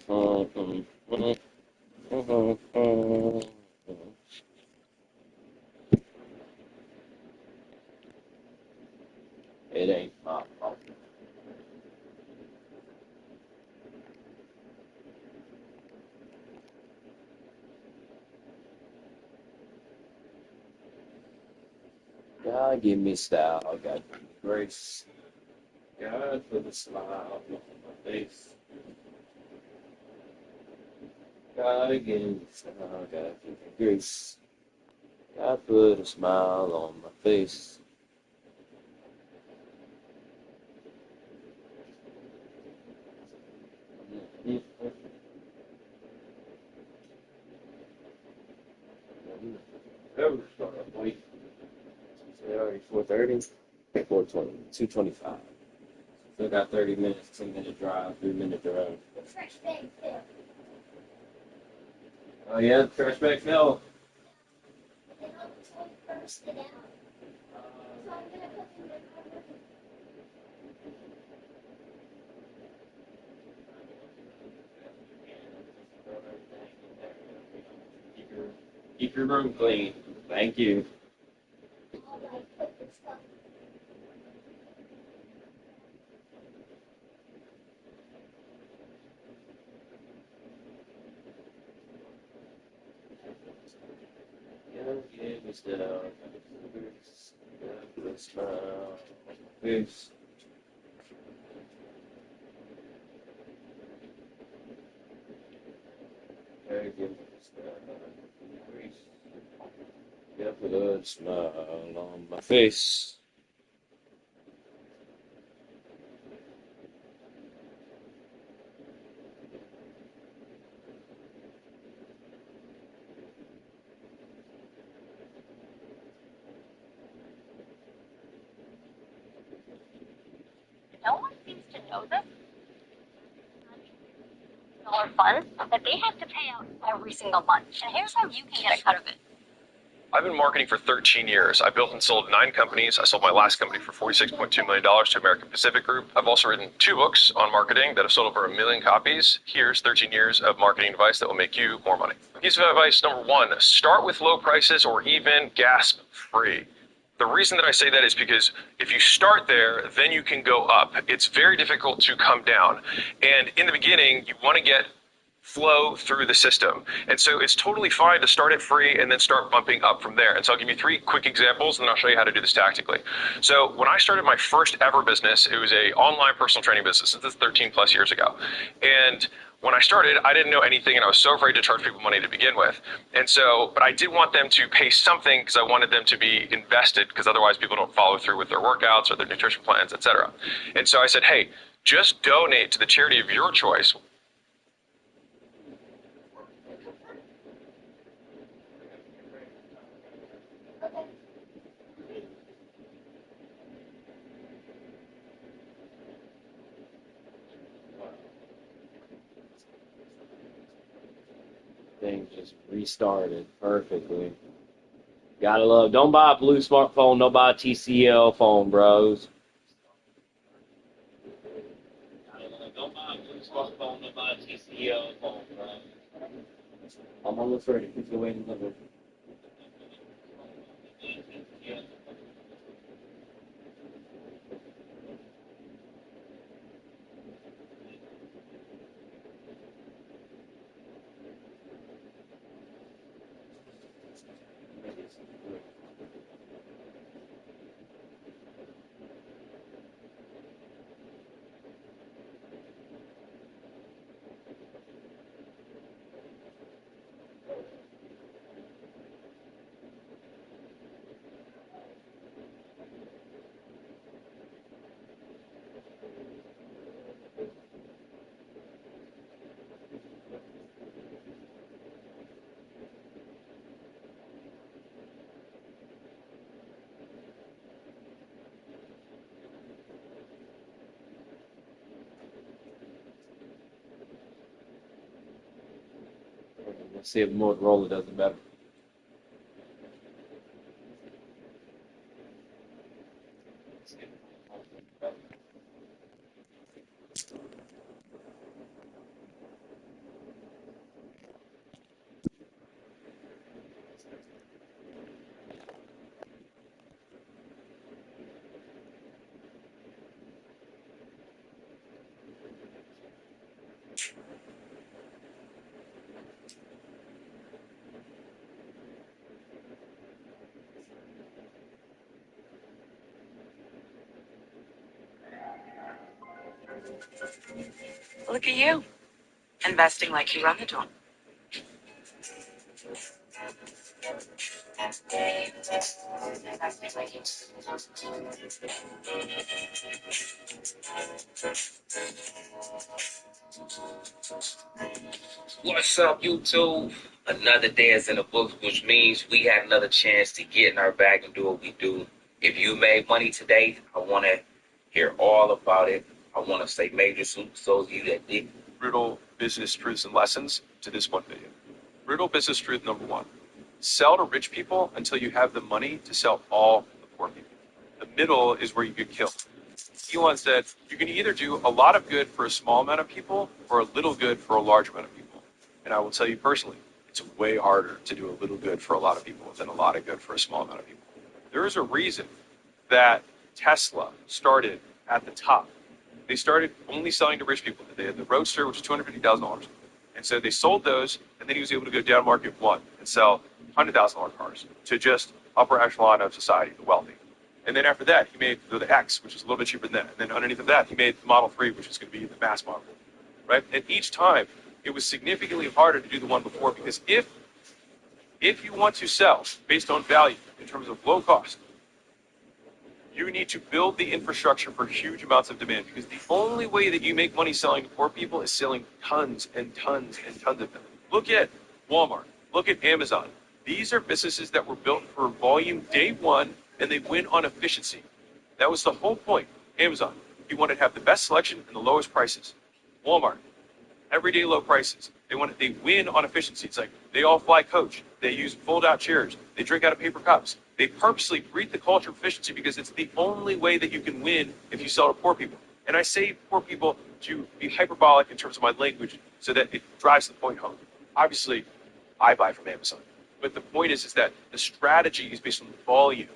It ain't my fault. God give me style, God give me grace. God put a smile on my face. God give me style, God give me grace. God put a smile on my face. Ever start up late? It's already 4:30. 4:20. 2:25. Still got 30 minutes, 10-minute drive, 3-minute drive. Oh yeah, the trash bag fell. Keep your room clean. Thank you. God give me style. God put a smile on my face. God give me style. God give me grace. God put a smile on my face. No one seems to know this. Dollar fund that they have to pay out every single month. And here's how you can get a cut of it. I've been marketing for 13 years. I built and sold 9 companies. I sold my last company for $46.2 million to American Pacific Group. I've also written 2 books on marketing that have sold over 1 million copies. Here's 13 years of marketing advice that will make you more money. Piece of advice number 1, start with low prices or even gasp free. The reason that I say that is because if you start there, then you can go up. It's very difficult to come down. And in the beginning, you want to get flow through the system. And so it's totally fine to start it free and then start bumping up from there. And so I'll give you 3 quick examples and then I'll show you how to do this tactically. So when I started my first ever business, it was a online personal training business. This is 13 plus years ago. And when I started, I didn't know anything and I was so afraid to charge people money to begin with. And so, but I did want them to pay something because I wanted them to be invested because otherwise people don't follow through with their workouts or their nutrition plans, etc. And so I said, hey, just donate to the charity of your choice. Thing just restarted perfectly. Gotta love. Don't buy a blue smartphone. Don't buy a TCL phone, bros. Don't buy a blue smartphone. Don't buy a TCL phone, bros. I'm almost ready. Please go wait another. Let's see if Motorola does it better. Look at you, investing like you run the dorm. What's up, YouTube? Another day is in the books, which means we had another chance to get in our bag and do what we do. If you made money today, I want to hear all about it. I want to say major salute to those of you that did. Brutal business truths and lessons to this one video. Brutal business truth number one. Sell to rich people until you have the money to sell all the poor people. The middle is where you get killed. Elon said, you can either do a lot of good for a small amount of people or a little good for a large amount of people. And I will tell you personally, it's way harder to do a little good for a lot of people than a lot of good for a small amount of people. There is a reason that Tesla started at the top. They started only selling to rich people. They had the Roadster, which was $250,000. And so they sold those, and then he was able to go down market one and sell $100,000 cars to just upper echelon of society, the wealthy. And then after that, he made the X, which is a little bit cheaper than that. And then underneath of that, he made the Model 3, which is going to be the mass model, right? And each time, it was significantly harder to do the one before, because if you want to sell based on value in terms of low cost, you need to build the infrastructure for huge amounts of demand, because the only way that you make money selling to poor people is selling tons and tons and tons of them. Look at Walmart. Look at Amazon. These are businesses that were built for volume day one, and they win on efficiency. That was the whole point. Amazon, you wanted to have the best selection and the lowest prices. Walmart, everyday low prices. They win on efficiency. It's like they all fly coach. They use fold-out chairs. They drink out of paper cups. They purposely breed the culture of efficiency because it's the only way that you can win if you sell to poor people. And I say poor people to be hyperbolic in terms of my language so that it drives the point home. Obviously, I buy from Amazon. But the point is that the strategy is based on volume.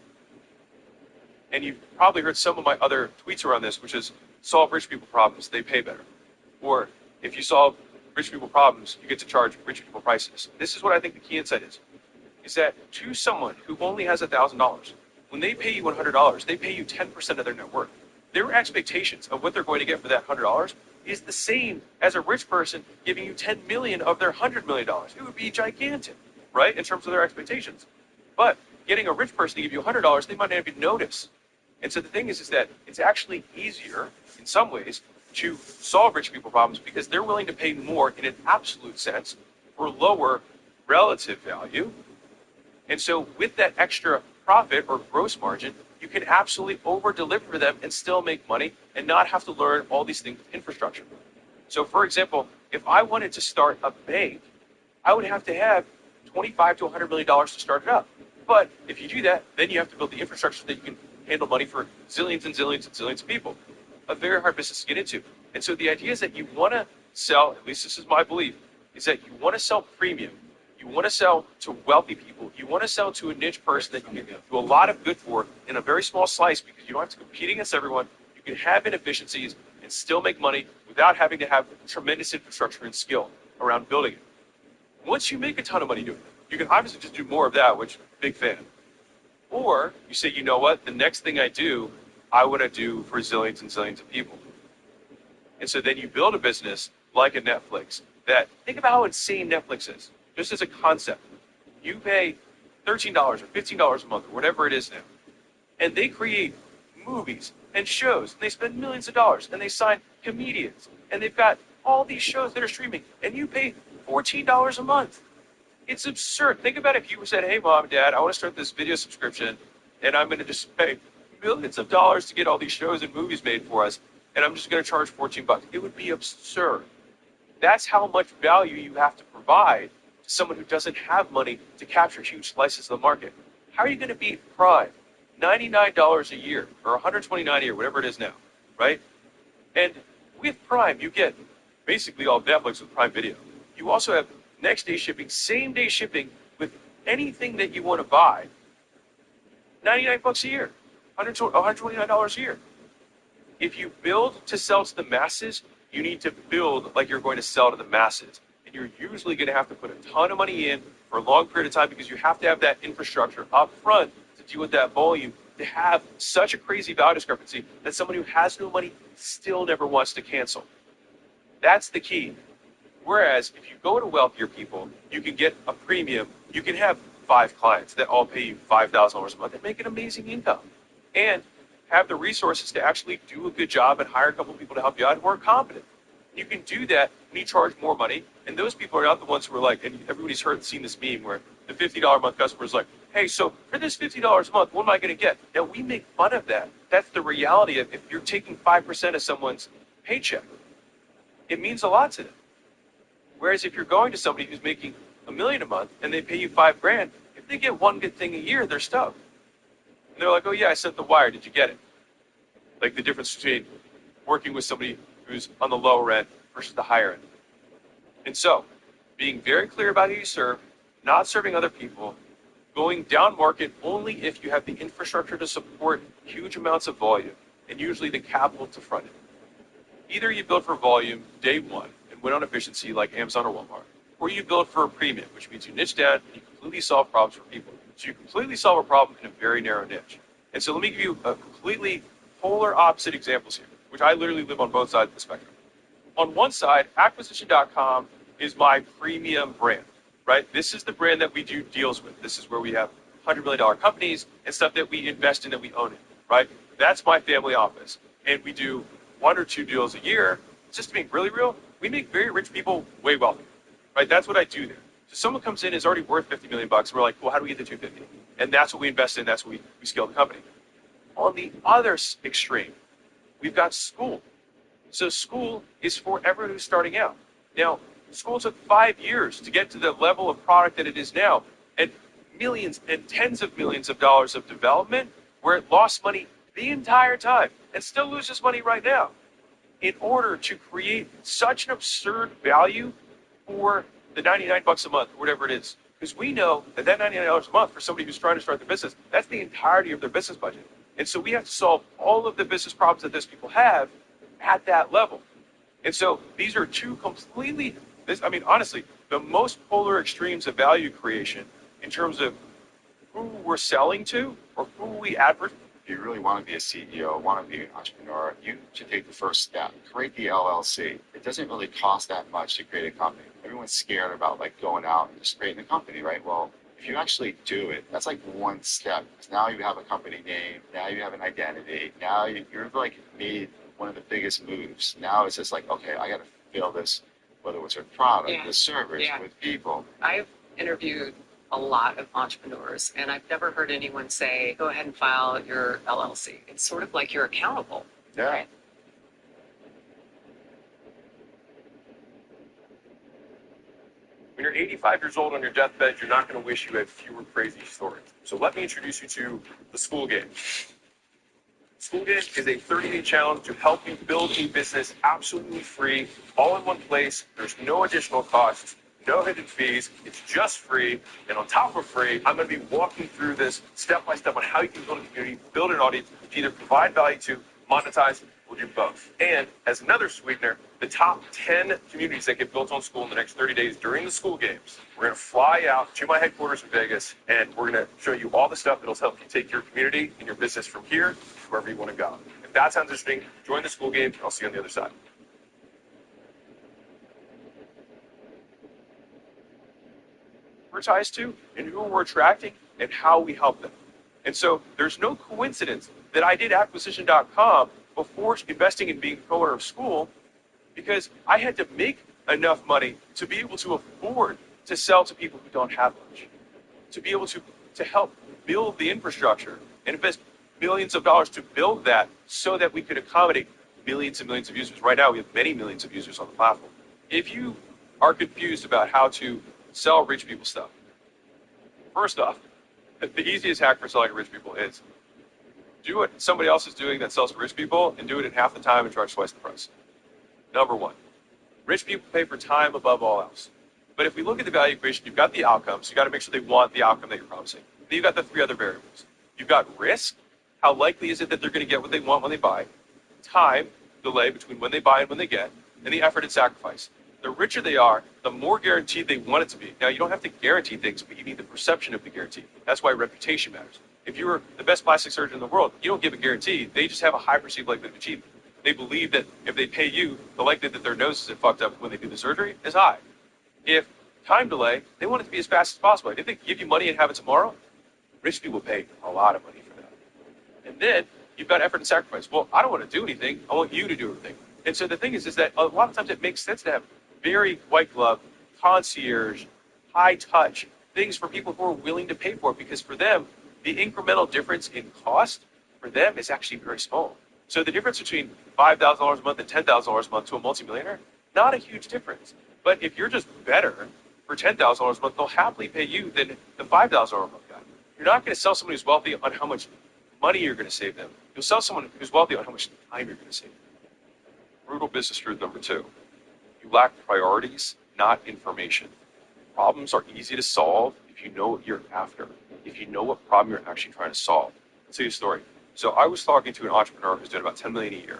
And you've probably heard some of my other tweets around this, which is solve rich people problems, they pay better. Or if you solve rich people problems, you get to charge rich people prices. This is what I think the key insight is that to someone who only has $1,000, when they pay you $100, they pay you 10% of their net worth. Their expectations of what they're going to get for that $100 is the same as a rich person giving you 10 million of their $100 million. It would be gigantic, right, in terms of their expectations. But getting a rich person to give you $100, they might not even notice. And so the thing is that it's actually easier in some ways to solve rich people problems because they're willing to pay more in an absolute sense for lower relative value. And so with that extra profit or gross margin, you can absolutely over deliver for them and still make money and not have to learn all these things with infrastructure. So for example, if I wanted to start a bank, I would have to have $25 to $100 million to start it up. But if you do that, then you have to build the infrastructure so that you can handle money for zillions and zillions and zillions of people. A very hard business to get into. And so the idea is that you want to sell, at least this is my belief, is that you want to sell premium. You want to sell to wealthy people. You want to sell to a niche person that you can do a lot of good for in a very small slice because you don't have to compete against everyone. You can have inefficiencies and still make money without having to have tremendous infrastructure and skill around building it. Once you make a ton of money doing it, you can obviously just do more of that, which big fan. Or you say, you know what, the next thing I do, I want to do for zillions and zillions of people. And so then you build a business like a Netflix that, think about how insane Netflix is. Just as a concept, you pay $13 or $15 a month or whatever it is now, and they create movies and shows, and they spend millions of dollars, and they sign comedians, and they've got all these shows that are streaming, and you pay $14 a month. It's absurd. Think about if you said, hey, mom and dad, I want to start this video subscription, and I'm going to just pay millions of dollars to get all these shows and movies made for us, and I'm just going to charge $14. It would be absurd. That's how much value you have to provide to someone who doesn't have money to capture huge slices of the market. How are you going to beat Prime? $99 a year, or $129 a year, whatever it is now, right? And with Prime, you get basically all of Netflix with Prime Video. You also have next day shipping, same day shipping with anything that you want to buy. $99 a year, $129 a year. If you build to sell to the masses, you need to build like you're going to sell to the masses. And you're usually going to have to put a ton of money in for a long period of time because you have to have that infrastructure up front to deal with that volume, to have such a crazy value discrepancy that someone who has no money still never wants to cancel. That's the key. Whereas if you go to wealthier people, you can get a premium. You can have 5 clients that all pay you $5,000 a month and make an amazing income, and have the resources to actually do a good job and hire a couple of people to help you out who are competent. You can do that when you charge more money, and those people are not the ones who are like, and everybody's seen this meme where the $50 a month customer is like, hey, so for this $50 a month, what am I going to get? Now, we make fun of that. That's the reality of if you're taking 5% of someone's paycheck. It means a lot to them. Whereas if you're going to somebody who's making $1 million a month and they pay you $5,000, if they get one good thing a year, they're stoked. And they're like, oh yeah, I sent the wire. Did you get it? Like the difference between working with somebody who's on the lower end versus the higher end. And so, being very clear about who you serve, not serving other people, going down market only if you have the infrastructure to support huge amounts of volume, and usually the capital to fund it. Either you build for volume day one and win on efficiency like Amazon or Walmart, or you build for a premium, which means you niche down and you completely solve problems for people. So you completely solve a problem in a very narrow niche. And so let me give you a completely polar opposite examples here, which I literally live on both sides of the spectrum. On one side, Acquisition.com is my premium brand, right? This is the brand that we do deals with. This is where we have $100 million companies and stuff that we invest in that we own it, right? That's my family office. And we do 1 or 2 deals a year. Just to be really real, we make very rich people way wealthy, right? That's what I do there. So someone comes in is already worth $50 million bucks. We're like, well, how do we get to 250? And that's what we invest in. That's what we scale the company. On the other extreme, we've got School. So School is for everyone who's starting out. Now, School took 5 years to get to the level of product that it is now, and millions and tens of millions of dollars of development where it lost money the entire time and still loses money right now in order to create such an absurd value for the 99 bucks a month, or whatever it is. Because we know that $99 a month for somebody who's trying to start their business, that's the entirety of their business budget. And so we have to solve all of the business problems that those people have at that level. And so these are two completely, honestly, the most polar extremes of value creation in terms of who we're selling to or who we advertise. If you really want to be a CEO, want to be an entrepreneur, you should take the first step. Create the LLC. It doesn't really cost that much to create a company. Everyone's scared about like going out and just creating a company, right? Well, if you actually do it, that's like one step. Because now you have a company name. Now you have an identity. Now you're like made one of the biggest moves. Now it's just like, okay, I got to fill this, whether it's a product, the service, with people. I've interviewed a lot of entrepreneurs, and I've never heard anyone say, go ahead and file your LLC. It's sort of like you're accountable. Yeah. Right? When you're 85 years old on your deathbed, you're not going to wish you had fewer crazy stories. So let me introduce you to the School Game. School Game is a 30-day challenge to help you build a business absolutely free, all in one place. There's no additional costs, no hidden fees. It's just free. And on top of free, I'm going to be walking through this step by step on how you can build a community, build an audience, to either provide value to, monetize, or do both. And as another sweetener, the top 10 communities that get built on School in the next 30 days during the School Games, we're going to fly out to my headquarters in Vegas, and we're going to show you all the stuff that'll help you take your community and your business from here to wherever you want to go. If that sounds interesting, join the School Games, and I'll see you on the other side. Advertise to, and who we're attracting, and how we help them. And so there's no coincidence that I did Acquisition.com before investing in being the co-owner of School, because I had to make enough money to be able to afford to sell to people who don't have much, to be able to help build the infrastructure and invest millions of dollars to build that so that we could accommodate millions and millions of users. Right now, we have many millions of users on the platform. If you are confused about how to sell rich people stuff, first off, the easiest hack for selling rich people is do what somebody else is doing that sells to rich people and do it in half the time and charge twice the price. Number one, rich people pay for time above all else. But if we look at the value equation, you've got the outcomes. You've got to make sure they want the outcome that you're promising. Then you've got the 3 other variables. You've got risk. How likely is it that they're going to get what they want when they buy? Time, delay between when they buy and when they get, and the effort and sacrifice. The richer they are, the more guaranteed they want it to be. Now, you don't have to guarantee things, but you need the perception of the guarantee. That's why reputation matters. If you were the best plastic surgeon in the world, you don't give a guarantee. They just have a high perceived likelihood of achievement. they believe that if they pay you, the likelihood that their nose isn't fucked up when they do the surgery is high. If time delay, they want it to be as fast as possible. If they give you money and have it tomorrow, rich people pay a lot of money for that. And then you've got effort and sacrifice. Well, I don't want to do anything. I want you to do everything. And so the thing is that a lot of times it makes sense to have very white glove, concierge, high touch things for people who are willing to pay for it, because for them, the incremental difference in cost for them is actually very small. So the difference between $5,000 a month and $10,000 a month to a multimillionaire, not a huge difference. But if you're just better for $10,000 a month, they'll happily pay you than the $5,000 a month guy. You're not going to sell someone who's wealthy on how much money you're going to save them. You'll sell someone who's wealthy on how much time you're going to save them. Brutal business truth number 2. You lack priorities, not information. Problems are easy to solve if you know what you're after, if you know what problem you're actually trying to solve. I'll tell you a story. So I was talking to an entrepreneur who's doing about $10 million a year,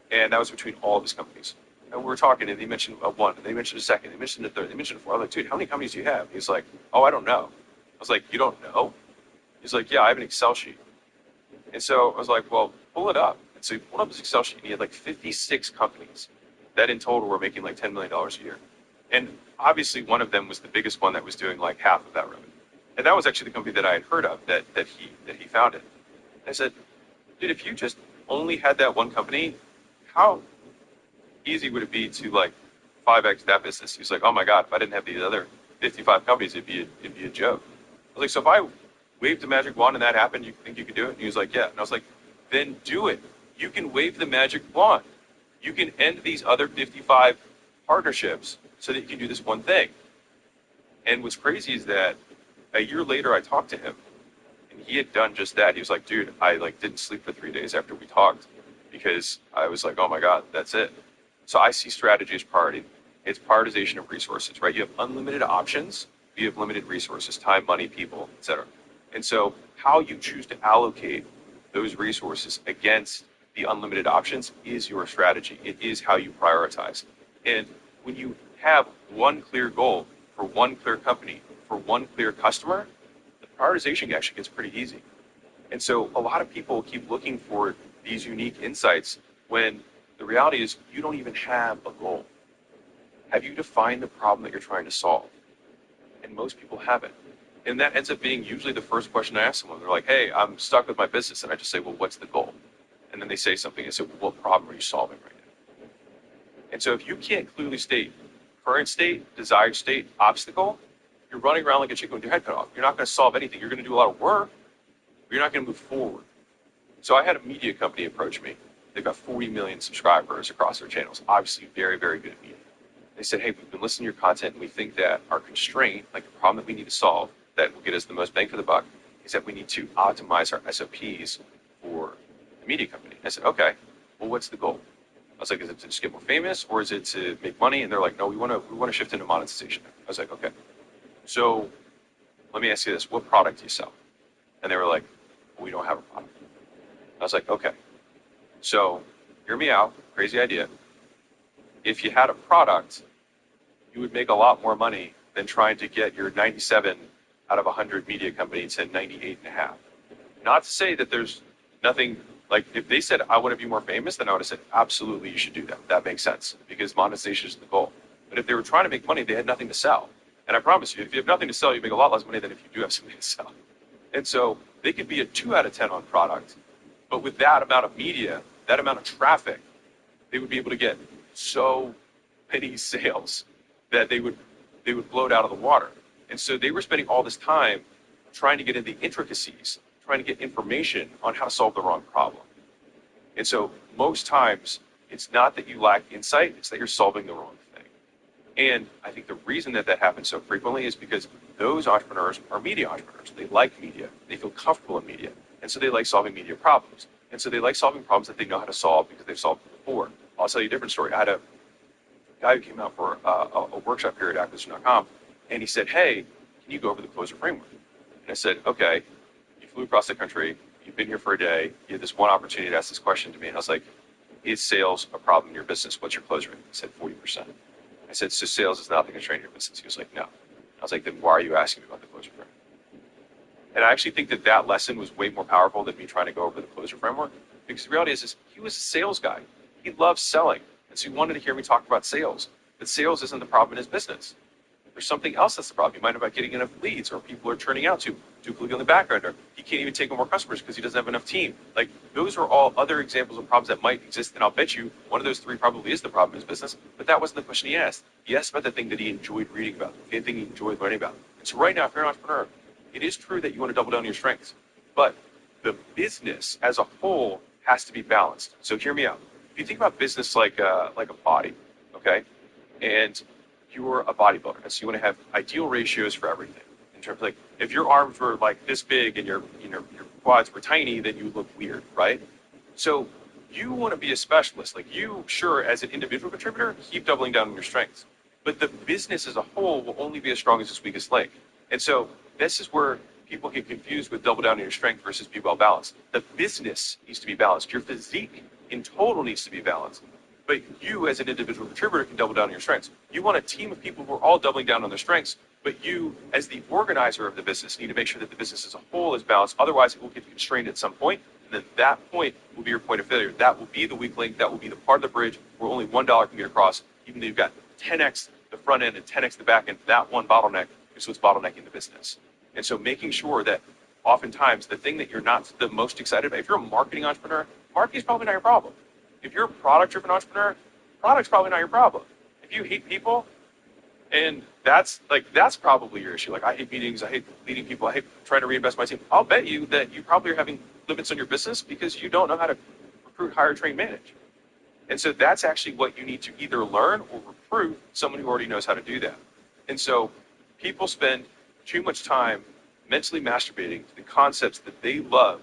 and that was between all of his companies. And we were talking, and they mentioned one, and they mentioned a second, they mentioned a third, they mentioned a fourth. I was like, dude, how many companies do you have? He's like, oh, I don't know. I was like, you don't know? He's like, yeah, I have an Excel sheet. And so I was like, well, pull it up. And so he pulled up his Excel sheet, and he had like 56 companies that in total were making like $10 million a year. And obviously one of them was the biggest one that was doing like half of that revenue. And that was actually the company that I had heard of that he founded. I said, dude, if you just only had that one company, how easy would it be to like 5x that business? He's like, oh my God, if I didn't have these other 55 companies, it'd be a joke. I was like, so if I waved the magic wand and that happened, you think you could do it? And he was like, yeah. And I was like, then do it. You can wave the magic wand. You can end these other 55 partnerships so that you can do this one thing. And what's crazy is that a year later, I talked to him, and he had done just that. He was like, dude, I like didn't sleep for 3 days after we talked, because I was like, oh my God, that's it. So I see strategy as priority. It's prioritization of resources, right? You have unlimited options. You have limited resources, time, money, people, etc. And so how you choose to allocate those resources against the unlimited options is your strategy. It is how you prioritize. And when you have one clear goal for one clear company, for one clear customer, the prioritization actually gets pretty easy. And so a lot of people keep looking for these unique insights when the reality is you don't even have a goal. Have you defined the problem that you're trying to solve? And most people haven't. And that ends up being usually the first question I ask someone. They're like, hey, I'm stuck with my business. And I just say, well, what's the goal? And then they say something and say, well, what problem are you solving right now? And so if you can't clearly state current state, desired state, obstacle, you're running around like a chicken with your head cut off. You're not going to solve anything. You're going to do a lot of work, but you're not going to move forward. So I had a media company approach me. They've got 40 million subscribers across their channels, obviously very, very good at media. They said, hey, we've been listening to your content, and we think that our constraint, like the problem that we need to solve that will get us the most bang for the buck, is that we need to optimize our SOPs for the media company. I said, okay, well, what's the goal? I was like, is it to just get more famous, or is it to make money? And they're like, no, we want to shift into monetization. I was like, okay. So let me ask you this, what product do you sell? And they were like, well, we don't have a product. I was like, okay. So hear me out, crazy idea. If you had a product, you would make a lot more money than trying to get your 97 out of 100 media company to 98.5. Not to say that there's nothing, like if they said, I want to be more famous, then I would have said, absolutely, you should do that. That makes sense because monetization is the goal. But if they were trying to make money, they had nothing to sell. And I promise you, if you have nothing to sell, you make a lot less money than if you do have something to sell. And so they could be a 2 out of 10 on product, but with that amount of media, that amount of traffic, they would be able to get so many sales that they would blow it out of the water. And so they were spending all this time trying to get into the intricacies, trying to get information on how to solve the wrong problem. And so most times it's not that you lack insight, it's that you're solving the wrong thing. And I think the reason that happens so frequently is because those entrepreneurs are media entrepreneurs. They like media. They feel comfortable in media. And so they like solving media problems. And so they like solving problems that they know how to solve because they've solved them before. I'll tell you a different story. I had a guy who came out for a workshop here at Acquisition.com, and he said, hey, can you go over the closer framework? And I said, okay, you flew across the country, you've been here for a day, you had this one opportunity to ask this question to me, and I was like, is sales a problem in your business? What's your close rate? He said 40%. I said, so sales is not the constraint in your business? He was like, no. I was like, then why are you asking me about the closer framework? And I actually think that lesson was way more powerful than me trying to go over the closer framework, because the reality is he was a sales guy. He loves selling. And so he wanted to hear me talk about sales. But sales isn't the problem in his business. There's something else that's the problem. He might not be getting enough leads, or people are turning out too quickly on the back end, or he can't even take on more customers because he doesn't have enough team. Like, those are all other examples of problems that might exist, and I'll bet you one of those three probably is the problem in his business, but that wasn't the question he asked. He asked about the thing that he enjoyed reading about, the thing he enjoyed learning about. And so right now, if you're an entrepreneur, it is true that you want to double down on your strengths, but the business as a whole has to be balanced. So hear me out. If you think about business like a body, okay, and you're a bodybuilder, so you want to have ideal ratios for everything. In terms of, like, if your arms were like this big and your quads were tiny, then you would look weird, right? So you want to be a specialist. Like, you, sure, as an individual contributor, keep doubling down on your strengths. But the business as a whole will only be as strong as its weakest link. And so this is where people get confused with double down on your strength versus be well balanced. The business needs to be balanced. Your physique in total needs to be balanced. But you, as an individual contributor, can double down on your strengths. You want a team of people who are all doubling down on their strengths, but you, as the organizer of the business, need to make sure that the business as a whole is balanced. Otherwise, it will get constrained at some point, and then that point will be your point of failure. That will be the weak link. That will be the part of the bridge where only $1 can get across, even though you've got 10x the front end and 10x the back end. That one bottleneck is what's bottlenecking the business. And so making sure that oftentimes the thing that you're not the most excited about, if you're a marketing entrepreneur, marketing is probably not your problem. If you're a product-driven entrepreneur, product's probably not your problem. If you hate people, and that's probably your issue. Like, I hate meetings, I hate leading people, I hate trying to reinvest my team. I'll bet you that you probably are having limits on your business because you don't know how to recruit, hire, train, manage. And so that's actually what you need to either learn or recruit someone who already knows how to do that. And so people spend too much time mentally masturbating to the concepts that they love,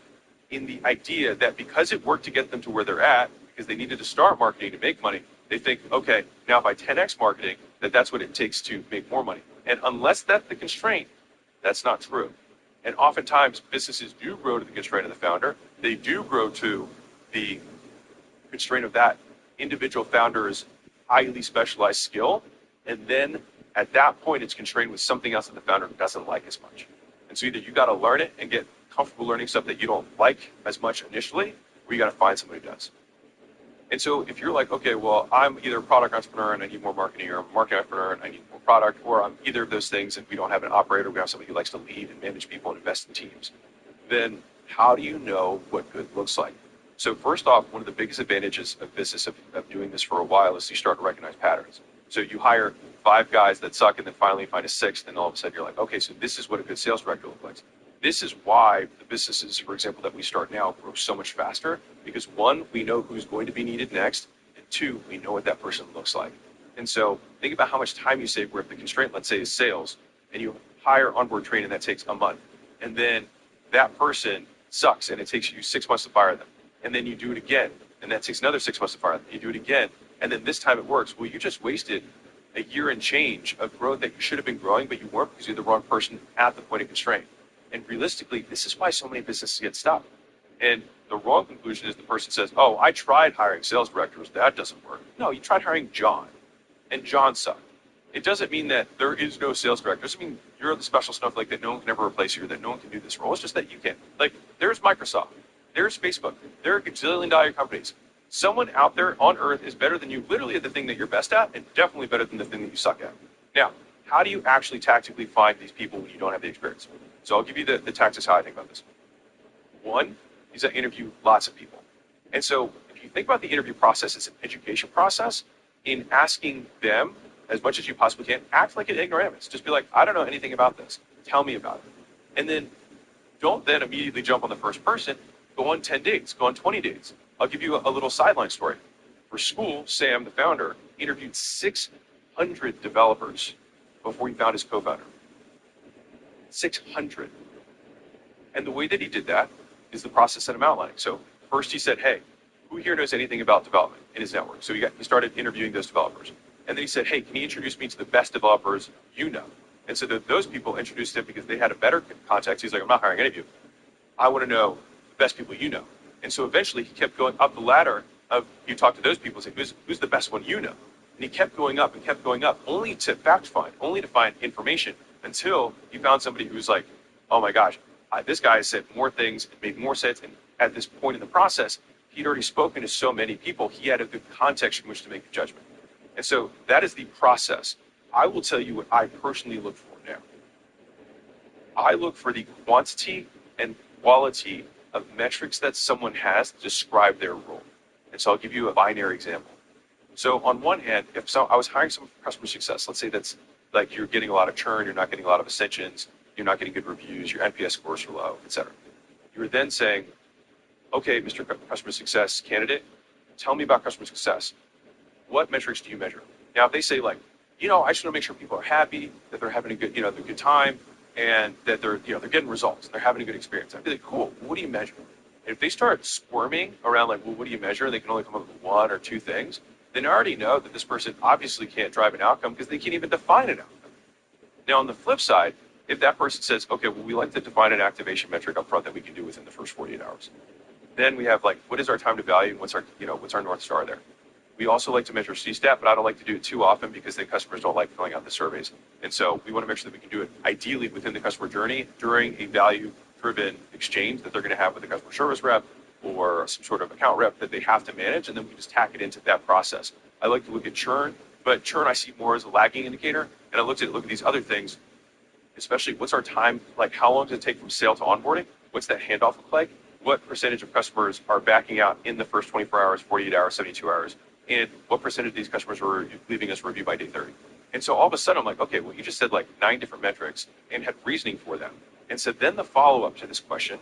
in the idea that because it worked to get them to where they're at, because they needed to start marketing to make money, they think, okay, now if I 10x marketing, that's what it takes to make more money. And unless that's the constraint, that's not true. And oftentimes businesses do grow to the constraint of the founder. They do grow to the constraint of that individual founder's highly specialized skill. And then at that point, it's constrained with something else that the founder doesn't like as much. And so either you got to learn it and get comfortable learning stuff that you don't like as much initially, or you got to find somebody who does. And so if you're like, okay, well, I'm either a product entrepreneur and I need more marketing, or I'm a marketing entrepreneur and I need more product, or I'm either of those things and we don't have an operator, we have somebody who likes to lead and manage people and invest in teams, then how do you know what good looks like? So first off, one of the biggest advantages of business of doing this for a while is you start to recognize patterns. So you hire 5 guys that suck, and then finally you find a 6th, and all of a sudden you're like, okay, so this is what a good sales director looks like. This is why the businesses, for example, that we start now grow so much faster, because 1, we know who's going to be needed next, and 2, we know what that person looks like. And so think about how much time you save, where if the constraint, let's say, is sales, and you hire onboard training that takes a month, and then that person sucks and it takes you 6 months to fire them, and then you do it again, and that takes another 6 months to fire them, you do it again, and then this time it works. Well, you just wasted a year and change of growth that you should have been growing, but you weren't because you're the wrong person at the point of constraint. And realistically, this is why so many businesses get stuck. And the wrong conclusion is the person says, oh, I tried hiring sales directors, that doesn't work. No, you tried hiring John, and John sucked. It doesn't mean that there is no sales director. It doesn't mean you're the special snowflake that no one can ever replace you, or that no one can do this role. It's just that you can. Like, there's Microsoft, there's Facebook, there are gazillion-dollar companies. Someone out there on earth is better than you literally at the thing that you're best at, and definitely better than the thing that you suck at. Now, how do you actually tactically find these people when you don't have the experience? So I'll give you the tactics how I think about this. 1 is I interview lots of people. And so if you think about the interview process as an education process, in asking them as much as you possibly can, act like an ignoramus. Just be like, I don't know anything about this. Tell me about it. And then don't then immediately jump on the first person. Go on 10 dates. Go on 20 dates. I'll give you a little sideline story. For school, Sam, the founder, interviewed 600 developers before he found his co-founder. 600. And the way that he did that is the process that I'm outlining. So first he said, hey, who here knows anything about development in his network? So he started interviewing those developers. And then he said, hey, can you introduce me to the best developers you know? And so those people introduced him because they had a better context. He's like, I'm not hiring any of you. I want to know the best people you know. And so eventually he kept going up the ladder of, you talk to those people and say, who's the best one you know? And he kept going up and kept going up, only to fact find, only to find information, until he found somebody who's like, oh my gosh, this guy said more things, it made more sense. And at this point in the process, he'd already spoken to so many people, he had a good context in which to make a judgment. And so that is the process. I will tell you what I personally look for now. I look for the quantity and quality of metrics that someone has to describe their role. And so I'll give you a binary example. So on one hand, if I was hiring someone for customer success, let's say that's like you're getting a lot of churn, you're not getting a lot of ascensions, you're not getting good reviews, your NPS scores are low, etc. You're then saying, okay, Mr. Customer Success candidate, tell me about customer success. What metrics do you measure? Now, if they say like, I just want to make sure people are happy, that they're having a good, a good time, and that they're getting results, and they're having a good experience, I'd be like, cool, what do you measure? And if they start squirming around like, well, what do you measure? They can only come up with one or two things. Then I already know that this person obviously can't drive an outcome because they can't even define an outcome. Now, on the flip side, if that person says, okay, well, we like to define an activation metric up front that we can do within the first 48 hours. Then we have like, what is our time to value? And what's our North Star there? We also like to measure CSAT, but I don't like to do it too often because then customers don't like filling out the surveys. And so we want to make sure that we can do it ideally within the customer journey during a value-driven exchange that they're going to have with the customer service rep or some sort of account rep that they have to manage, and then we just tack it into that process. I like to look at churn, but churn I see more as a lagging indicator, and I look at these other things, especially what's our time, like how long does it take from sale to onboarding? What's that handoff look like? What percentage of customers are backing out in the first 24 hours, 48 hours, 72 hours? And what percentage of these customers are leaving us a review by day 30? And so all of a sudden I'm like, okay, well, you just said like 9 different metrics and had reasoning for them. And so then the follow-up to this question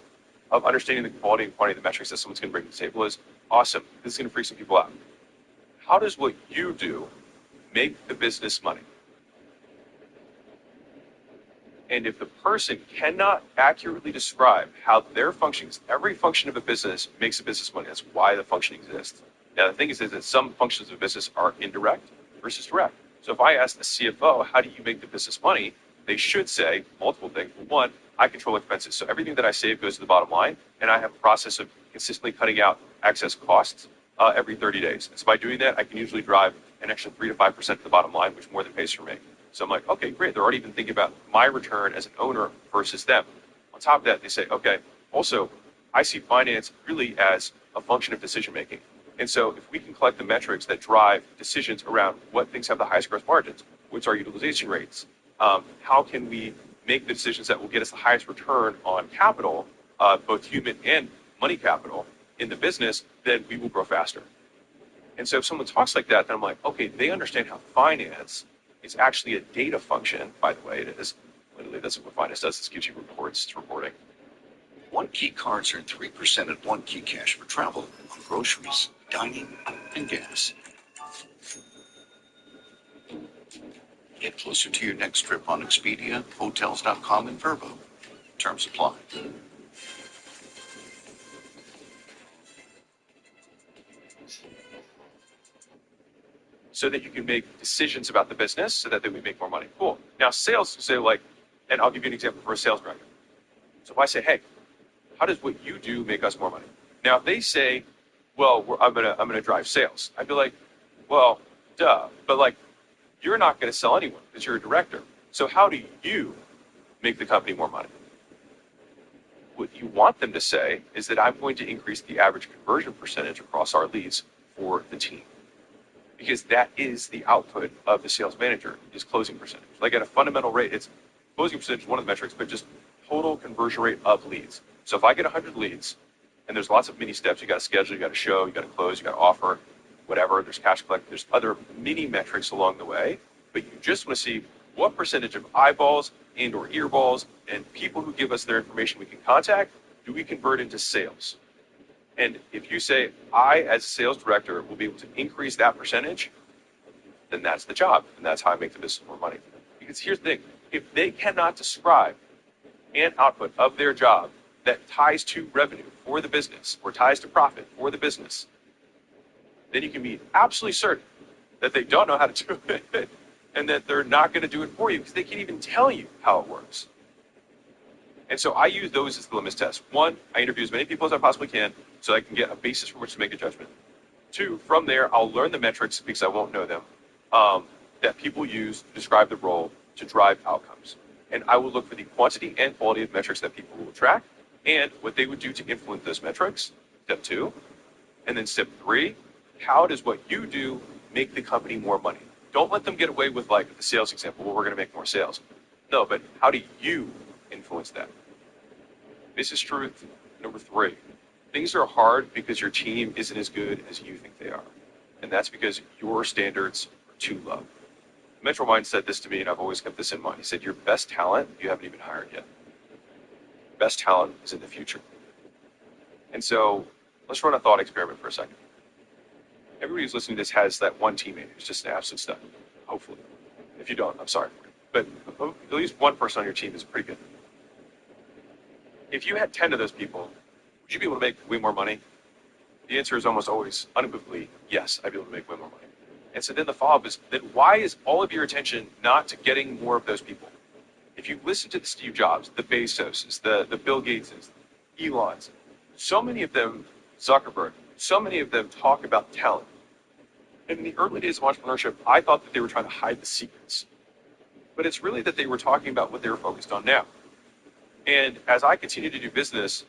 of understanding the quality and quantity of the metrics that someone's going to bring to the table is awesome. This is going to freak some people out. How does what you do make the business money? And if the person cannot accurately describe how their functions, every function of a business makes a business money. That's why the function exists. Now, the thing is that some functions of a business are indirect versus direct. So if I ask the CFO, how do you make the business money? They should say multiple things. One, I control expenses. So everything that I save goes to the bottom line, and I have a process of consistently cutting out excess costs every 30 days. And so by doing that, I can usually drive an extra 3 to 5% to the bottom line, which more than pays for me. So I'm like, okay, great. They're already even thinking about my return as an owner versus them. On top of that, they say, okay, also, I see finance really as a function of decision making. And so if we can collect the metrics that drive decisions around what things have the highest gross margins, what's our utilization rates, how can we make the decisions that will get us the highest return on capital, both human and money capital in the business, then we will grow faster. And so if someone talks like that, then I'm like, okay, they understand how finance is actually a data function. By the way, it is. Literally, that's what finance does. This gives you reports, it's reporting. One Key cards earn 3% at One Key Cash for travel on groceries, dining, and gas. Get closer to your next trip on Expedia, Hotels.com, and Vrbo. Terms apply. So that you can make decisions about the business so that they would make more money. Cool. Now sales, say like, and I'll give you an example for a sales director. So if I say, hey, how does what you do make us more money? Now if they say, well, I'm gonna drive sales, I'd be like, well, duh, but like, you're not gonna sell anyone because you're a director. So how do you make the company more money? What you want them to say is that I'm going to increase the average conversion percentage across our leads for the team. Because that is the output of the sales manager, is closing percentage. Like at a fundamental rate, it's closing percentage, one of the metrics, but just total conversion rate of leads. So if I get 100 leads, and there's lots of mini steps, you got to schedule, you got to show, you got to close, you got to offer, whatever, there's cash collect, there's other mini metrics along the way, but you just want to see what percentage of eyeballs and or earballs and people who give us their information we can contact, do we convert into sales? And if you say, I, as a sales director, will be able to increase that percentage, then that's the job. And that's how I make the business more money. Because here's the thing. If they cannot describe an output of their job that ties to revenue for the business or ties to profit for the business, then you can be absolutely certain that they don't know how to do it and that they're not going to do it for you because they can't even tell you how it works. And so I use those as the litmus test. One, I interview as many people as I possibly can so I can get a basis from which to make a judgment. Two, from there, I'll learn the metrics because I won't know them, that people use to describe the role to drive outcomes. And I will look for the quantity and quality of metrics that people will track and what they would do to influence those metrics. Step two, And then step 3, how does what you do make the company more money? Don't let them get away with like the sales example, well, we're going to make more sales. No, but how do you influence that? This is truth number 3. Things are hard because your team isn't as good as you think they are. And that's because your standards are too low. Metro Mind said this to me, and I've always kept this in mind. He said, your best talent, you haven't even hired yet. Best talent is in the future. And so let's run a thought experiment for a second. Everybody who's listening to this has that one teammate who's just an absolute stud, hopefully. If you don't, I'm sorry for you. But at least one person on your team is pretty good. If you had 10 of those people, would you be able to make way more money? The answer is almost always, unequivocally, yes, I'd be able to make way more money. And so then the follow-up is, then why is all of your attention not to getting more of those people? If you listen to the Steve Jobs, the Bezoses, the Bill Gateses, Elons, so many of them, Zuckerberg, so many of them talk about talent. And in the early days of entrepreneurship, I thought that they were trying to hide the secrets. But it's really that they were talking about what they were focused on now. And as I continue to do business,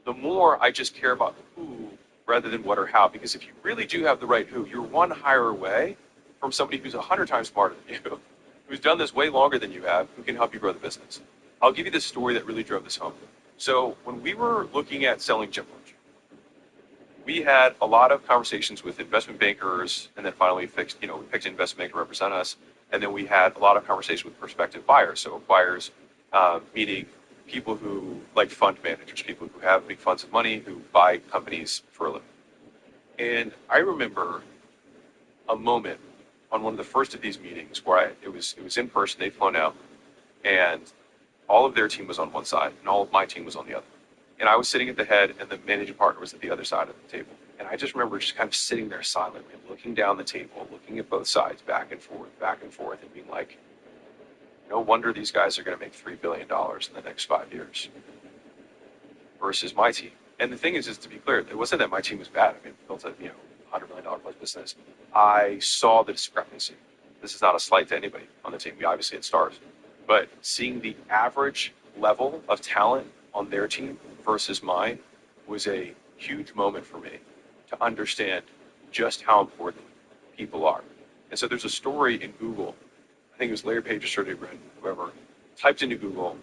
the more I just care about who rather than what or how. Because if you really do have the right who, you're one hire away from somebody who's 100 times smarter than you, who's done this way longer than you have, who can help you grow the business. I'll give you this story that really drove this home. So when we were looking at selling Gym Launch, we had a lot of conversations with investment bankers, and then finally we picked an investment banker to represent us. And then we had a lot of conversations with prospective buyers. So buyers, meaning people who, like fund managers, people who have big funds of money who buy companies for a living. And I remember a moment on one of the first of these meetings where it was in person, they'd flown out, and all of their team was on one side, and all of my team was on the other. And I was sitting at the head, and the managing partner was at the other side of the table. And I just remember just kind of sitting there silently, looking down the table, looking at both sides, back and forth, and being like, no wonder these guys are going to make $3 billion in the next 5 years versus my team. And the thing is to be clear, it wasn't that my team was bad. I mean, we built a $100 million plus business. I saw the discrepancy. This is not a slight to anybody on the team. We obviously had stars. But seeing the average level of talent on their team versus mine was a huge moment for me to understand just how important people are. And so there's a story in Google, I think it was Larry Page or Sergey Brin, whoever, typed into Google,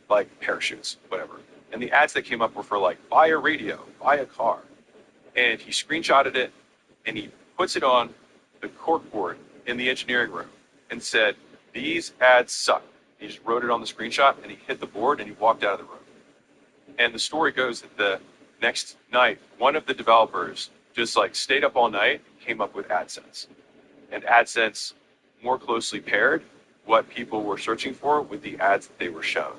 like parachutes, whatever. And the ads that came up were for like, buy a radio, buy a car. And he screenshotted it and he puts it on the corkboard in the engineering room and said, these ads suck. He just wrote it on the screenshot and he hit the board and he walked out of the room. And the story goes that the next night, one of the developers just like stayed up all night, came up with AdSense. And AdSense more closely paired what people were searching for with the ads that they were shown.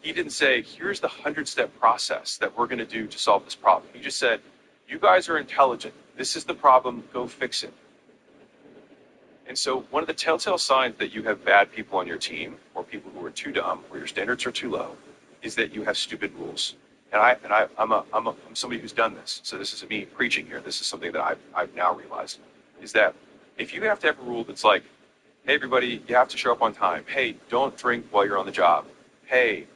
He didn't say, here's the 100-step process that we're going to do to solve this problem. He just said, you guys are intelligent. This is the problem. Go fix it. And so one of the telltale signs that you have bad people on your team or people who are too dumb or your standards are too low is that you have stupid rules. And I'm somebody who's done this. So this isn't me preaching here. This is something that I've now realized is that if you have to have a rule that's like, hey, everybody, you have to show up on time. Hey, don't drink while you're on the job. Hey,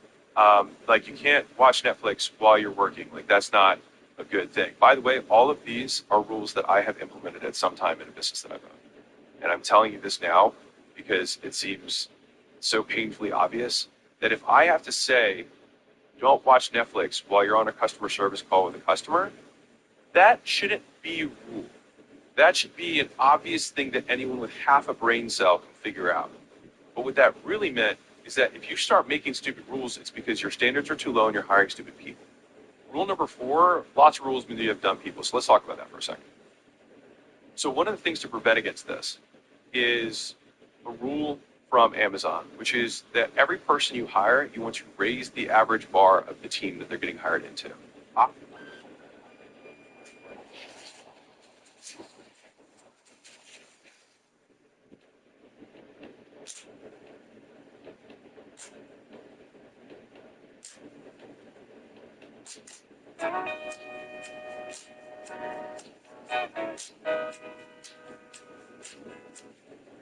like you can't watch Netflix while you're working. Like that's not a good thing. By the way, all of these are rules that I have implemented at some time in a business that I've owned. And I'm telling you this now because it seems so painfully obvious that if I have to say, don't watch Netflix while you're on a customer service call with a customer, that shouldn't be a rule. That should be an obvious thing that anyone with half a brain cell can figure out. But what that really meant is that if you start making stupid rules, it's because your standards are too low and you're hiring stupid people. Rule number 4, lots of rules mean that you have dumb people. So let's talk about that for a second. So one of the things to prevent against this is a rule from Amazon, which is that every person you hire, you want to raise the average bar of the team that they're getting hired into.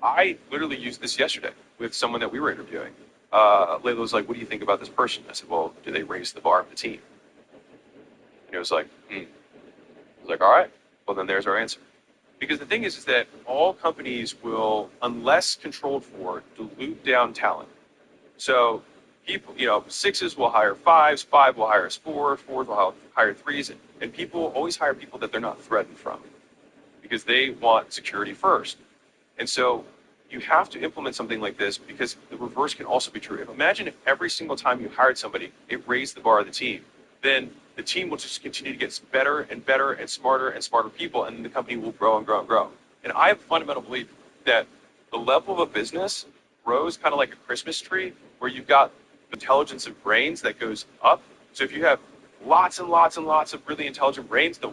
I literally used this yesterday with someone that we were interviewing. Layla was like, what do you think about this person? I said, well, do they raise the bar of the team? And he was like, I was like, all right. Well, then there's our answer. Because the thing is that all companies will, unless controlled for, dilute down talent. So people, sixes will hire fives, five will hire fours will hire threes, and people always hire people that they're not threatened from because they want security first. And so you have to implement something like this because the reverse can also be true. Imagine if every single time you hired somebody, it raised the bar of the team, then the team will just continue to get better and better and smarter people, and the company will grow and grow and grow. And I have a fundamental belief that the level of a business grows kind of like a Christmas tree, where you've got intelligence of brains that goes up. So if you have lots and lots and lots of really intelligent brains, the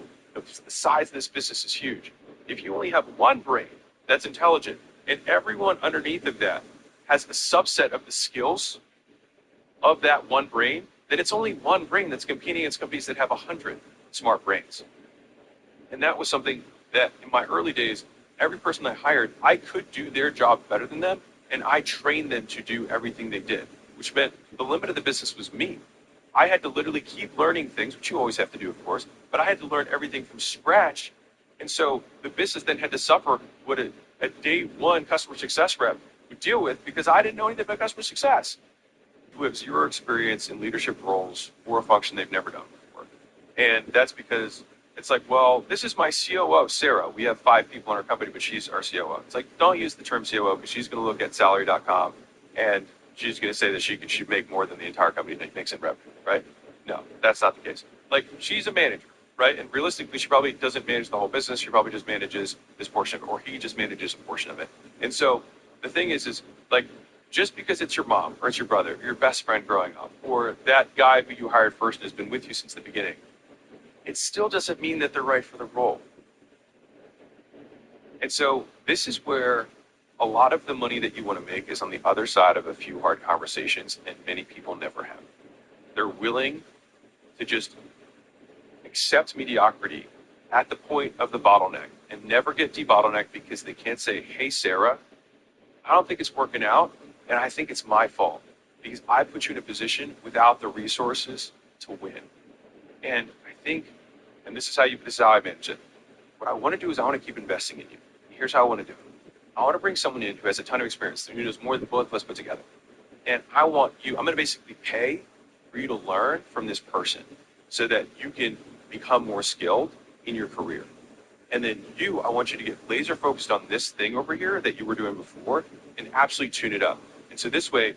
size of this business is huge. If you only have one brain that's intelligent, and everyone underneath of that has a subset of the skills of that one brain, then it's only one brain that's competing against companies that have 100 smart brains. And that was something that in my early days, every person I hired, I could do their job better than them, and I trained them to do everything they did, which meant the limit of the business was me. I had to literally keep learning things, which you always have to do, of course, but I had to learn everything from scratch. And so the business then had to suffer what a day one customer success rep would deal with because I didn't know anything about customer success. Who have zero experience in leadership roles or a function they've never done before. And that's because it's like, well, this is my COO, Sarah. We have 5 people in our company, but she's our COO. It's like, don't use the term COO because she's going to look at salary.com and she's going to say that she should make more than the entire company makes in revenue, right? No, that's not the case. Like, she's a manager, right? And realistically, she probably doesn't manage the whole business. She probably just manages this portion of it, or he just manages a portion of it. And so the thing is like, just because it's your mom or it's your brother, or your best friend growing up, or that guy who you hired first and has been with you since the beginning, it still doesn't mean that they're right for the role. And so this is where a lot of the money that you want to make is on the other side of a few hard conversations, and many people never have. They're willing to just accept mediocrity at the point of the bottleneck and never get debottlenecked because they can't say, hey, Sarah, I don't think it's working out. And I think it's my fault because I put you in a position without the resources to win. And I think, and this is how I manage it. What I want to do is I want to keep investing in you. And here's how I want to do it. I want to bring someone in who has a ton of experience, who knows more than both of us put together. And I'm going to basically pay for you to learn from this person so that you can become more skilled in your career. And then I want you to get laser focused on this thing over here that you were doing before and absolutely tune it up. And so this way,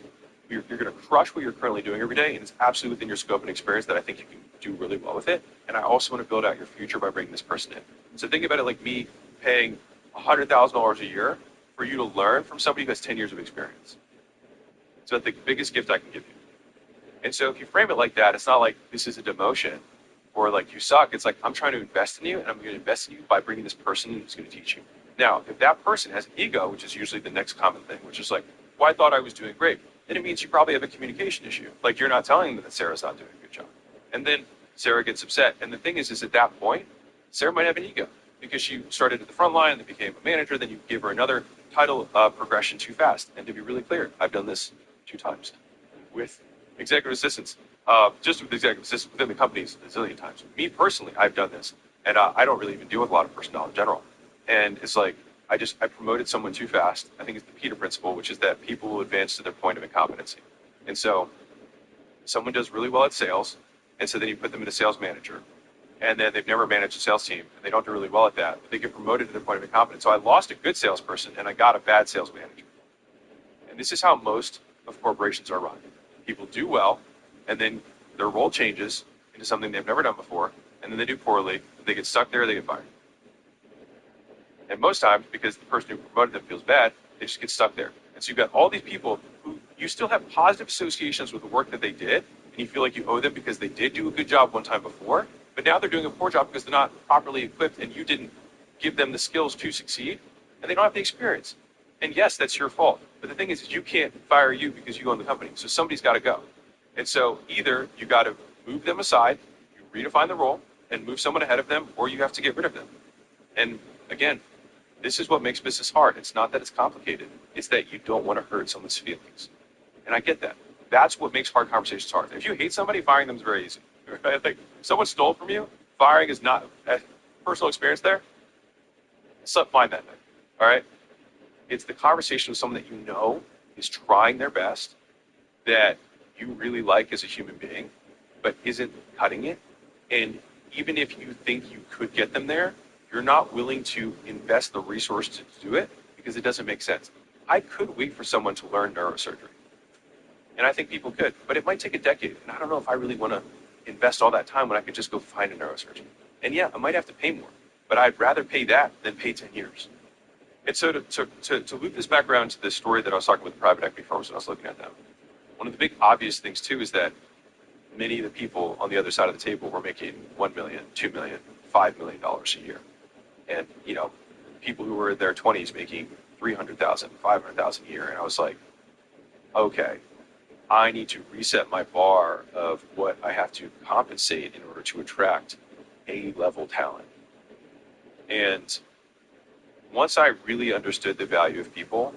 you're going to crush what you're currently doing every day, and it's absolutely within your scope and experience that I think you can do really well with it. And I also want to build out your future by bringing this person in. So think about it like me paying $100,000 a year for you to learn from somebody who has 10 years of experience. So that's the biggest gift I can give you. And so if you frame it like that, it's not like this is a demotion or like you suck. It's like I'm trying to invest in you, and I'm going to invest in you by bringing this person who's going to teach you. Now, if that person has an ego, which is usually the next common thing, which is like, well, I thought I was doing great, then it means you probably have a communication issue. Like you're not telling them that Sarah's not doing a good job. And then Sarah gets upset. And the thing is at that point, Sarah might have an ego because she started at the front line and then became a manager. Then you give her another title progression too fast. And to be really clear, I've done this 2 times with executive assistants, just with executive assistants within the companies a zillion times. Me personally, I've done this. And I don't really even deal with a lot of personnel in general. And it's like, I promoted someone too fast. I think it's the Peter principle, which is that people will advance to their point of incompetency. And so someone does really well at sales, and so then you put them in a sales manager. And then they've never managed a sales team, and they don't do really well at that, but they get promoted to their point of incompetence. So I lost a good salesperson, and I got a bad sales manager. And this is how most of corporations are run. People do well, and then their role changes into something they've never done before, and then they do poorly, they get stuck there, they get fired. And most times, because the person who promoted them feels bad, they just get stuck there. And so you've got all these people who you still have positive associations with the work that they did, and you feel like you owe them because they did do a good job one time before, but now they're doing a poor job because they're not properly equipped and you didn't give them the skills to succeed, and they don't have the experience. And yes, that's your fault. But the thing is you can't fire you because you own the company. So somebody's got to go. And so either you got to move them aside, you redefine the role, and move someone ahead of them, or you have to get rid of them. And again, this is what makes business hard. It's not that it's complicated. It's that you don't want to hurt someone's feelings. And I get that. That's what makes hard conversations hard. If you hate somebody, firing them is very easy. Right? Like, if someone stole from you, firing is not, personal experience there, find that thing. All right. It's the conversation with someone that you know is trying their best, that you really like as a human being, but isn't cutting it. And even if you think you could get them there, you're not willing to invest the resources to do it because it doesn't make sense. I could wait for someone to learn neurosurgery. And I think people could, but it might take a decade. And I don't know if I really want to invest all that time when I could just go find a neurosurgeon. And yeah, I might have to pay more, but I'd rather pay that than pay 10 years. And so to loop this back around to the story that I was talking with the private equity firms when I was looking at them, one of the big obvious things too is that many of the people on the other side of the table were making $1 million, $2 million, $5 million a year. And, you know, people who were in their 20s making $300,000, $500,000 a year. And I was like, okay, I need to reset my bar of what I have to compensate in order to attract A-level talent. And once I really understood the value of people,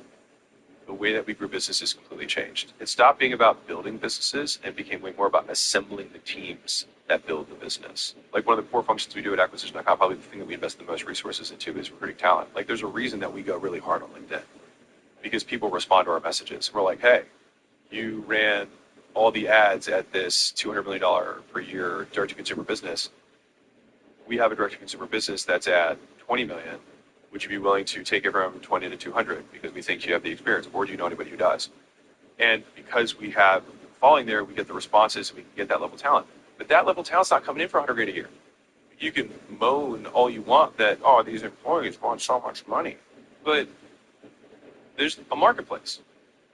the way that we grew businesses completely changed. It stopped being about building businesses and became way more about assembling the teams that build the business. Like one of the core functions we do at Acquisition.com, probably the thing that we invest the most resources into is recruiting talent. Like there's a reason that we go really hard on LinkedIn because people respond to our messages. We're like, hey, you ran all the ads at this $200 million per year direct-to-consumer business. We have a direct-to-consumer business that's at $20 million. Would you be willing to take it from 20 to 200 because we think you have the experience, or do you know anybody who does? And because we have falling there, we get the responses and we can get that level of talent. But that level of talent's not coming in for $100,000 a year. You can moan all you want that, oh, these employees want so much money. But there's a marketplace.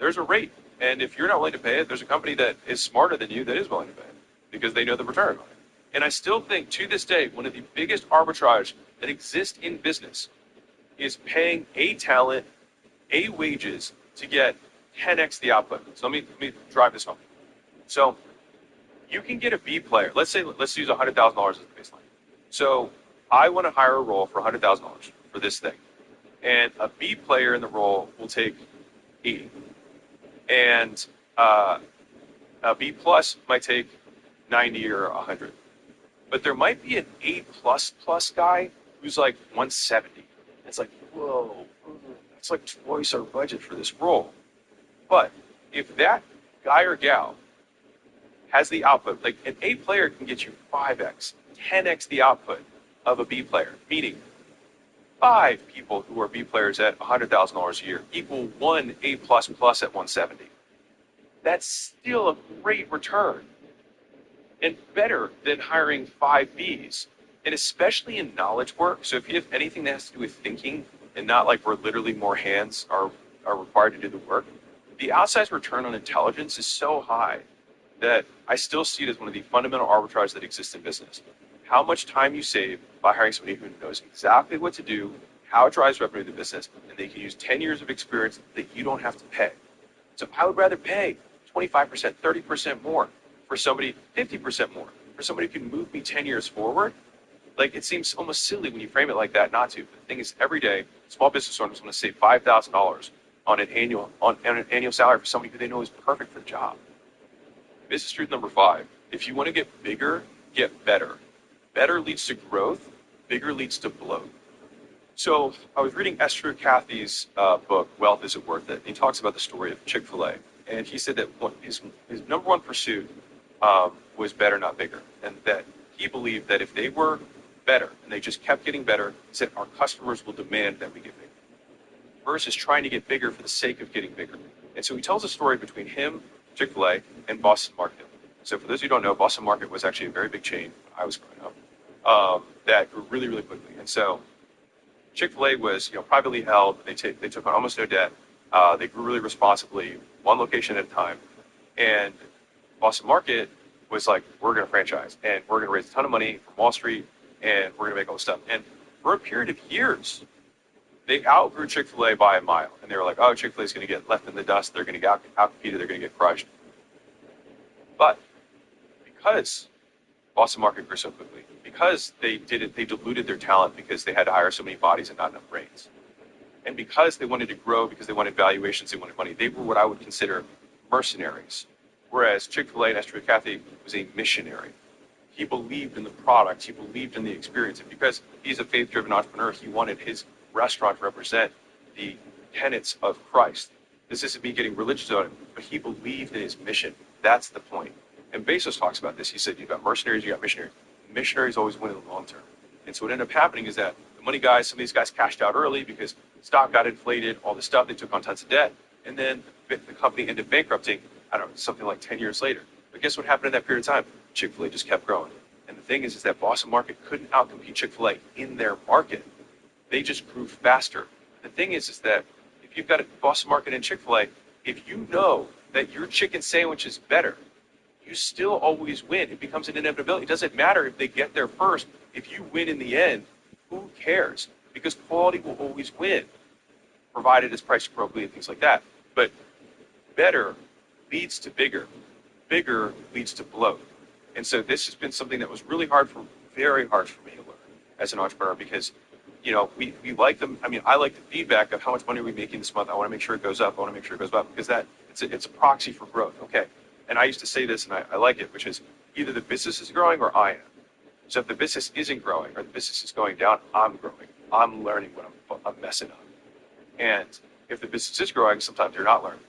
There's a rate. And if you're not willing to pay it, there's a company that is smarter than you that is willing to pay it because they know the return on it. And I still think to this day, one of the biggest arbitrage that exists in business is paying A talent, A wages to get 10x the output. So let me drive this home. So you can get a B player. Let's use $100,000 as the baseline. So I want to hire a role for $100,000 for this thing. And a B player in the role will take 80. And a B plus might take 90 or 100. But there might be an A plus guy who's like 170. It's like, whoa, it's like twice our budget for this role. But if that guy or gal has the output, like an A player can get you 5x, 10x the output of a B player, meaning 5 people who are B players at $100,000 a year equal 1 A plus at 170. That's still a great return and better than hiring 5 Bs. And especially in knowledge work, so if you have anything that has to do with thinking and not like where literally more hands are required to do the work, the outsized return on intelligence is so high that I still see it as one of the fundamental arbitrages that exists in business. How much time you save by hiring somebody who knows exactly what to do, how it drives revenue in the business, and they can use 10 years of experience that you don't have to pay. So I would rather pay 25%, 30% more for somebody, 50% more for somebody who can move me 10 years forward. Like, it seems almost silly when you frame it like that not to. But the thing is, every day, small business owners want to save $5,000 on an annual salary for somebody who they know is perfect for the job. Business truth number 5: if you want to get bigger, get better. Better leads to growth. Bigger leads to bloat. So I was reading Esther Cathy's book, Wealth Isn't Worth It. He talks about the story of Chick-fil-A, and he said that his number one pursuit was better, not bigger, and that he believed that if they were better and they just kept getting better, he said our customers will demand that we get bigger, versus trying to get bigger for the sake of getting bigger. And so he tells a story between him, Chick-fil-A, and Boston Market. So for those who don't know, Boston Market was actually a very big chain when I was growing up that grew really, really quickly. And so Chick-fil-A was, privately held. They took on almost no debt. They grew really responsibly, one location at a time. And Boston Market was like, we're going to franchise, and we're going to raise a ton of money from Wall Street, and we're going to make all this stuff. And for a period of years, they outgrew Chick-fil-A by a mile. And they were like, oh, Chick-fil-A is going to get left in the dust. They're going to get out-competed. They're going to get crushed. But because Boston Market grew so quickly, because they diluted their talent because they had to hire so many bodies and not enough brains. And because they wanted to grow, because they wanted valuations, they wanted money, they were what I would consider mercenaries. Whereas Chick-fil-A and Esther Cathy was a missionary. He believed in the product. He believed in the experience. And because he's a faith-driven entrepreneur, he wanted his restaurant to represent the tenets of Christ. This isn't me getting religious on it, but he believed in his mission. That's the point. And Bezos talks about this. He said, you've got mercenaries, you've got missionaries. Missionaries always win in the long term. And so what ended up happening is that the money guys, some of these guys cashed out early because stock got inflated, all this stuff. They took on tons of debt. And then the company ended up bankrupting, I don't know, something like 10 years later. But guess what happened in that period of time? Chick-fil-A just kept growing. And the thing is that Boston Market couldn't outcompete Chick-fil-A in their market. They just grew faster. The thing is that if you've got a Boston Market and Chick-fil-A, if you know that your chicken sandwich is better, you still always win. It becomes an inevitability. It doesn't matter if they get there first. If you win in the end, who cares? Because quality will always win, provided it's priced appropriately and things like that. But better leads to bigger. Bigger leads to bloat. And so this has been something that was really very hard for me to learn as an entrepreneur because, you know, we like them. I mean, I like the feedback of how much money are we making this month. I want to make sure it goes up. I want to make sure it goes up because it's a proxy for growth. Okay. And I used to say this, and I like it, which is either the business is growing or I am. So if the business isn't growing or the business is going down, I'm growing. I'm learning what I'm messing up. And if the business is growing, sometimes you're not learning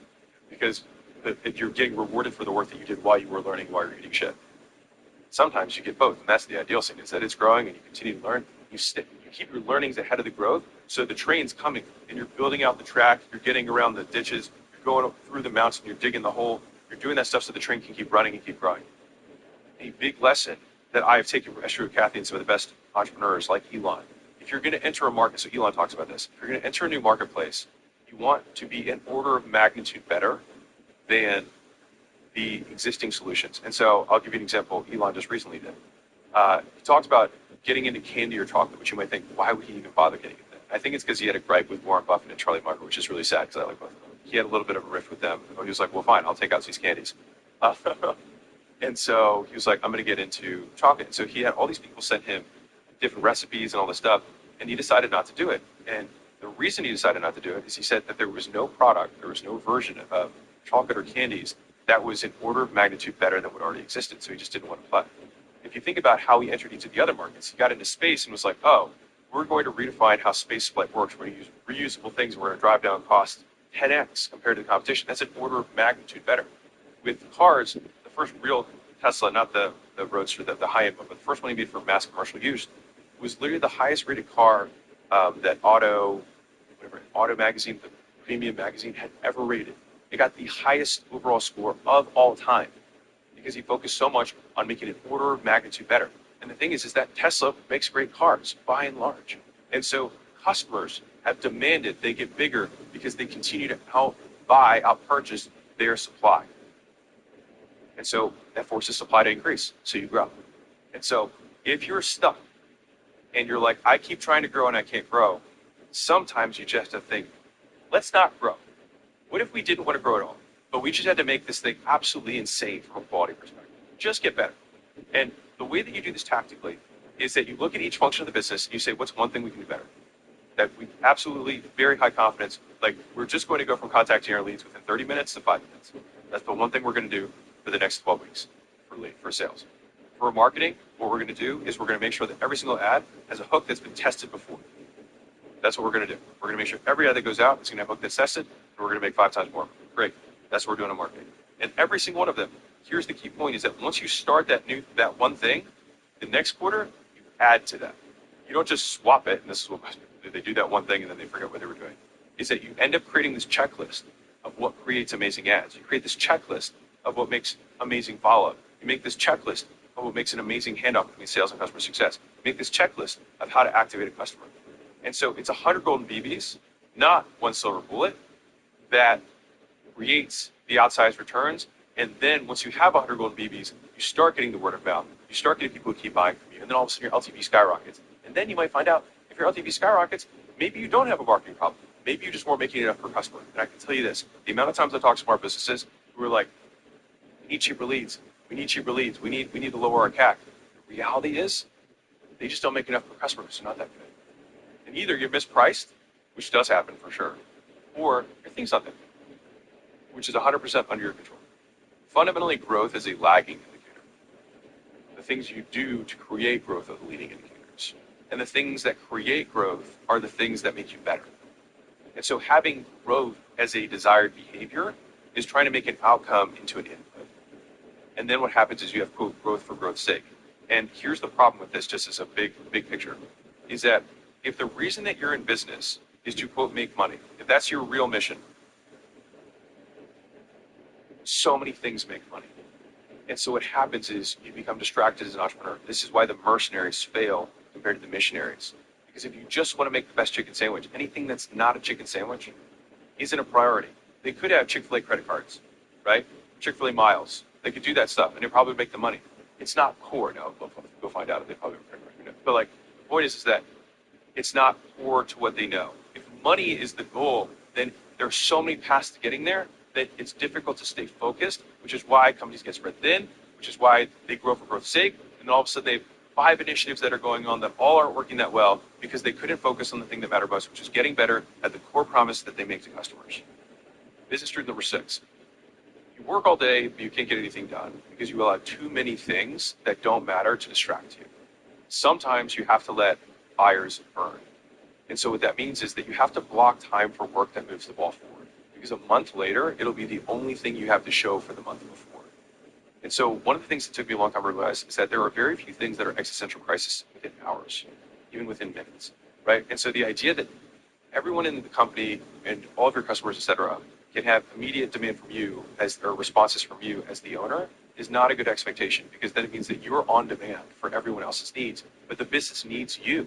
because if you're getting rewarded for the work that you did while you were learning, while you're eating shit. Sometimes you get both, and that's the ideal thing, is that it's growing and you continue to learn. You keep your learnings ahead of the growth, so the train's coming, and you're building out the track, you're getting around the ditches, you're going through the mountain, you're digging the hole, you're doing that stuff so the train can keep running and keep growing. A big lesson that I have taken from Esther Kathy and some of the best entrepreneurs like Elon, if you're going to enter a market, so Elon talks about this, if you're going to enter a new marketplace, you want to be an order of magnitude better than the existing solutions. And so I'll give you an example Elon just recently did. He talked about getting into candy or chocolate, which you might think, why would he even bother getting into that? I think it's because he had a gripe with Warren Buffett and Charlie Munger, which is really sad because I like both of them. He had a little bit of a rift with them. He was like, well, fine, I'll take out these candies. And so he was like, I'm going to get into chocolate. And so he had all these people send him different recipes and all this stuff, and he decided not to do it. And the reason he decided not to do it is he said that there was no product, there was no version of chocolate or candies that was an order of magnitude better than what already existed. So he just didn't want to play. If you think about how he entered into the other markets, he got into space and was like, oh, we're going to redefine how space flight works. We're going to use reusable things. We're going to drive down costs 10x compared to the competition. That's an order of magnitude better. With cars, the first real Tesla, not the Roadster, the high-end one, but the first one he made for mass commercial use, was literally the highest rated car that Auto Magazine, the premium magazine, had ever rated. It got the highest overall score of all time because he focused so much on making it order of magnitude better. And the thing is that Tesla makes great cars by and large. And so customers have demanded they get bigger because they continue to out-purchase their supply. And so that forces supply to increase, so you grow. And so if you're stuck and you're like, I keep trying to grow and I can't grow, sometimes you just have to think, let's not grow. What if we didn't want to grow at all, but we just had to make this thing absolutely insane from a quality perspective? Just get better. And the way that you do this tactically is that you look at each function of the business and you say, what's one thing we can do better? That we absolutely, very high confidence, like we're just going to go from contacting our leads within 30 minutes to 5 minutes. That's the one thing we're going to do for the next 12 weeks for sales. For marketing, what we're going to do is we're going to make sure that every single ad has a hook that's been tested before. That's what we're going to do. We're going to make sure every ad that goes out is going to have a hook that's tested, and we're going to make 5 times more. Great. That's what we're doing on marketing. And every single one of them, here's the key point, is that once you start that one thing, the next quarter, you add to that. You don't just swap it, and this is what they do, that one thing and then they forget what they were doing. Is that you end up creating this checklist of what creates amazing ads. You create this checklist of what makes amazing follow-up. You make this checklist of what makes an amazing handoff between sales and customer success. You make this checklist of how to activate a customer. And so it's 100 golden BBs, not one silver bullet, that creates the outsized returns. And then once you have 100 golden BBs, you start getting the word of mouth. You start getting people who keep buying from you. And then all of a sudden your LTV skyrockets. And then you might find out if your LTV skyrockets, maybe you don't have a marketing problem. Maybe you just weren't making enough per customer. And I can tell you this, the amount of times I talk to smart businesses who are like, we need cheaper leads. We need cheaper leads. We need to lower our CAC. The reality is they just don't make enough per customer. So not that good. And either you're mispriced, which does happen for sure, or your thing's not that good, which is 100% under your control. Fundamentally, growth is a lagging indicator. The things you do to create growth are the leading indicators. And the things that create growth are the things that make you better. And so having growth as a desired behavior is trying to make an outcome into an input. And then what happens is you have, quote, growth for growth's sake. And here's the problem with this, just as a big picture, is that if the reason that you're in business is to, quote, make money, if that's your real mission, so many things make money. And so what happens is you become distracted as an entrepreneur. This is why the mercenaries fail compared to the missionaries. Because if you just want to make the best chicken sandwich, anything that's not a chicken sandwich isn't a priority. They could have Chick-fil-A credit cards, right? Chick-fil-A miles. They could do that stuff and they probably make the money. It's not core. Now, go find out if they probably have credit cards. But like, the point is that it's not core to what they know. If money is the goal, then there are so many paths to getting there that it's difficult to stay focused, which is why companies get spread thin, which is why they grow for growth's sake, and all of a sudden they have 5 initiatives that are going on that all aren't working that well because they couldn't focus on the thing that mattered most, which is getting better at the core promise that they make to customers. Business truth number 6. You work all day, but you can't get anything done because you allow too many things that don't matter to distract you. Sometimes you have to let fires burn. And so what that means is that you have to block time for work that moves the ball forward. Because a month later, it'll be the only thing you have to show for the month before. And so one of the things that took me a long time to realize is that there are very few things that are existential crises within hours, even within minutes, right? And so the idea that everyone in the company and all of your customers, et cetera, can have immediate demand from you or responses from you as the owner is not a good expectation, because then it means that you're on demand for everyone else's needs, but the business needs you.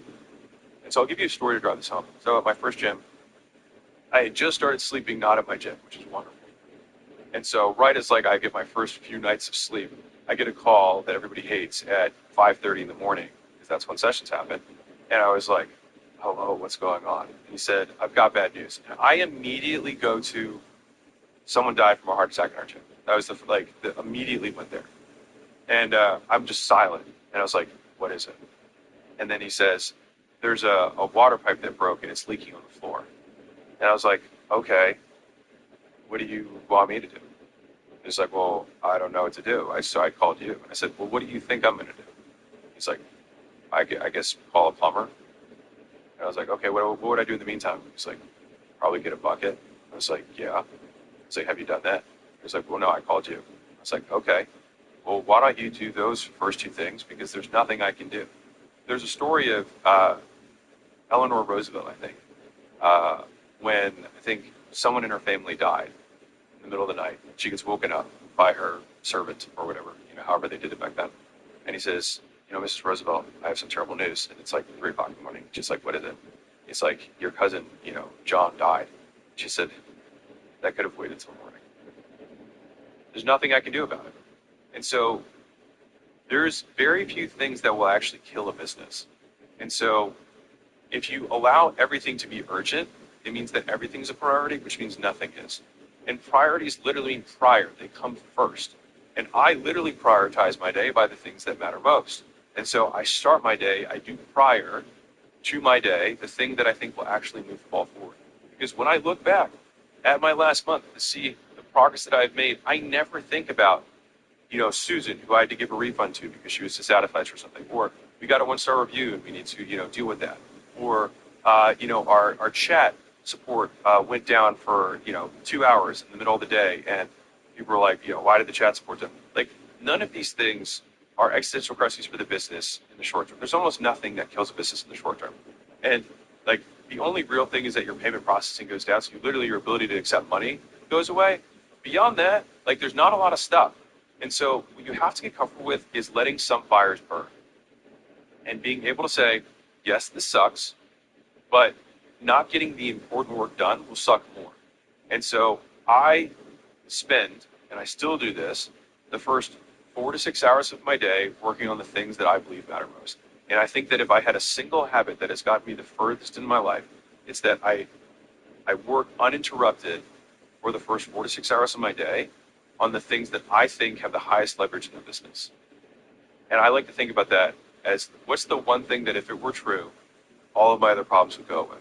And so I'll give you a story to drive this home. So at my first gym, I had just started sleeping not at my gym, which is wonderful. And so right as like I get my first few nights of sleep, I get a call that everybody hates at 5:30 in the morning, because that's when sessions happen. And I was like, hello, what's going on? And he said, I've got bad news. And I immediately go to, someone died from a heart attack in our gym. That was immediately went there. And I'm just silent. And I was like, what is it? And then he says, there's a water pipe that broke and it's leaking on the floor. And I was like, okay, what do you want me to do? He's like, well, I don't know what to do. So I called you. And I said, well, what do you think I'm going to do? He's like, I guess call a plumber. And I was like, okay, what would I do in the meantime? He's like, probably get a bucket. I was like, yeah. I was like, have you done that? He's like, well, no, I called you. I was like, okay, well, why don't you do those first 2 things? Because there's nothing I can do. There's a story of Eleanor Roosevelt, I think, when I think someone in her family died in the middle of the night. She gets woken up by her servant or whatever, however they did it back then. And he says, Mrs. Roosevelt, I have some terrible news. And it's like 3 o'clock in the morning. She's like, what is it? It's like, your cousin, John died. She said, that could have waited till morning. There's nothing I can do about it. And so there's very few things that will actually kill a business. And so if you allow everything to be urgent, it means that everything's a priority, which means nothing is. And priorities literally mean prior. They come first. And I literally prioritize my day by the things that matter most. And so I start my day, I do prior to my day the thing that I think will actually move the ball forward. Because when I look back at my last month to see the progress that I've made, I never think about, Susan, who I had to give a refund to because she was dissatisfied or something. Or we got a 1-star review and we need to, deal with that. Or, our chat support went down for 2 hours in the middle of the day, and people were like, why did the chat support them? Like, none of these things are existential crises for the business in the short term. There's almost nothing that kills a business in the short term. And like, the only real thing is that your payment processing goes down, so literally your ability to accept money goes away. Beyond that, like, there's not a lot of stuff. And so what you have to get comfortable with is letting some fires burn and being able to say, yes, this sucks, but not getting the important work done will suck more. And so I spend, and I still do this, the first 4 to 6 hours of my day working on the things that I believe matter most. And I think that if I had a single habit that has gotten me the furthest in my life, it's that I work uninterrupted for the first 4 to 6 hours of my day on the things that I think have the highest leverage in the business. And I like to think about that as, what's the one thing that if it were true, all of my other problems would go away?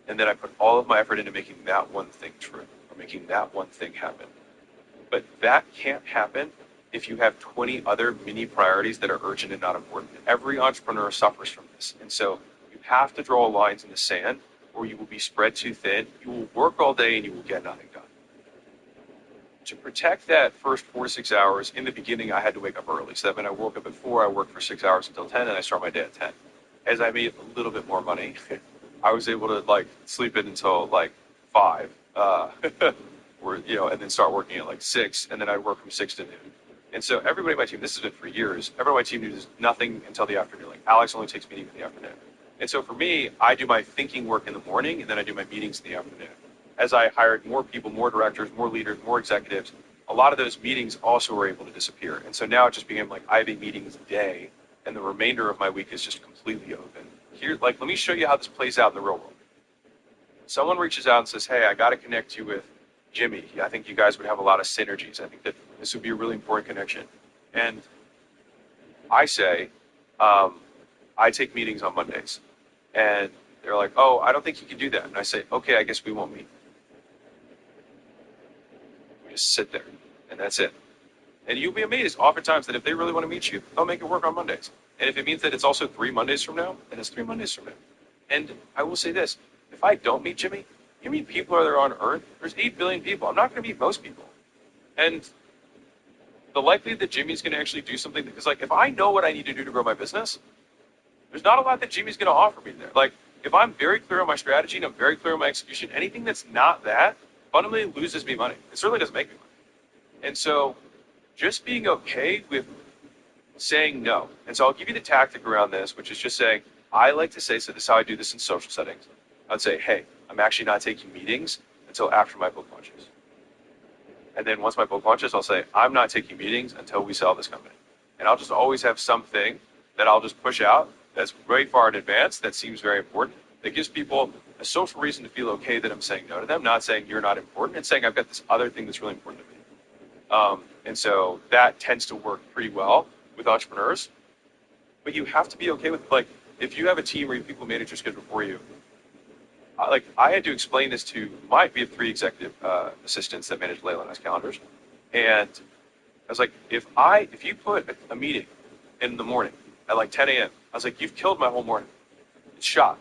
And then I put all of my effort into making that one thing true, or making that one thing happen. But that can't happen if you have 20 other mini priorities that are urgent and not important. Every entrepreneur suffers from this. And so you have to draw lines in the sand or you will be spread too thin. You will work all day and you will get nothing done. To protect that first 4 to 6 hours, in the beginning, I had to wake up early. So that meant I woke up at 4, I worked for 6 hours until 10, and I start my day at 10. As I made a little bit more money, I was able to like sleep in until like 5, or, and then start working at like 6, and then I'd work from 6 to noon. And so everybody on my team, this has been for years, everybody on my team does nothing until the afternoon. Like Alex only takes meetings in the afternoon. And so for me, I do my thinking work in the morning, and then I do my meetings in the afternoon. As I hired more people, more directors, more leaders, more executives, a lot of those meetings also were able to disappear. And so now it just became like I have a meetings day, and the remainder of my week is just completely open. Here, like, let me show you how this plays out in the real world. Someone reaches out and says, hey, I got to connect you with Jimmy. I think you guys would have a lot of synergies. I think that this would be a really important connection. And I say, I take meetings on Mondays. And they're like, oh, I don't think you can do that. And I say, okay, I guess we won't meet. We just sit there, and that's it. And you'll be amazed oftentimes that if they really want to meet you, they'll make it work on Mondays. And if it means that it's also 3 Mondays from now, then it's 3 Mondays from now. And I will say this, if I don't meet Jimmy, you mean people are there on Earth? There's 8 billion people. I'm not going to meet most people. And the likelihood that Jimmy's going to actually do something, because like if I know what I need to do to grow my business, there's not a lot that Jimmy's going to offer me there. Like if I'm very clear on my strategy and I'm very clear on my execution, anything that's not that fundamentally loses me money. It certainly doesn't make me money. And so just being okay with saying no. And so I'll give you the tactic around this, which is just saying, I like to say, so this is how I do this in social settings. I'd say, hey, I'm actually not taking meetings until after my book launches. And then once my book launches, I'll say, I'm not taking meetings until we sell this company. And I'll just always have something that I'll just push out that's very far in advance, that seems very important, that gives people a social reason to feel okay that I'm saying no to them, not saying you're not important, and saying I've got this other thing that's really important to me. And so that tends to work pretty well with entrepreneurs. But you have to be okay with, like, if you have a team where people manage your schedule for you, I had to explain this to we have 3 executive assistants that manage Layla and I's calendars. And I was like, if you put a meeting in the morning at like 10 a.m., I was like, you've killed my whole morning. It's shot.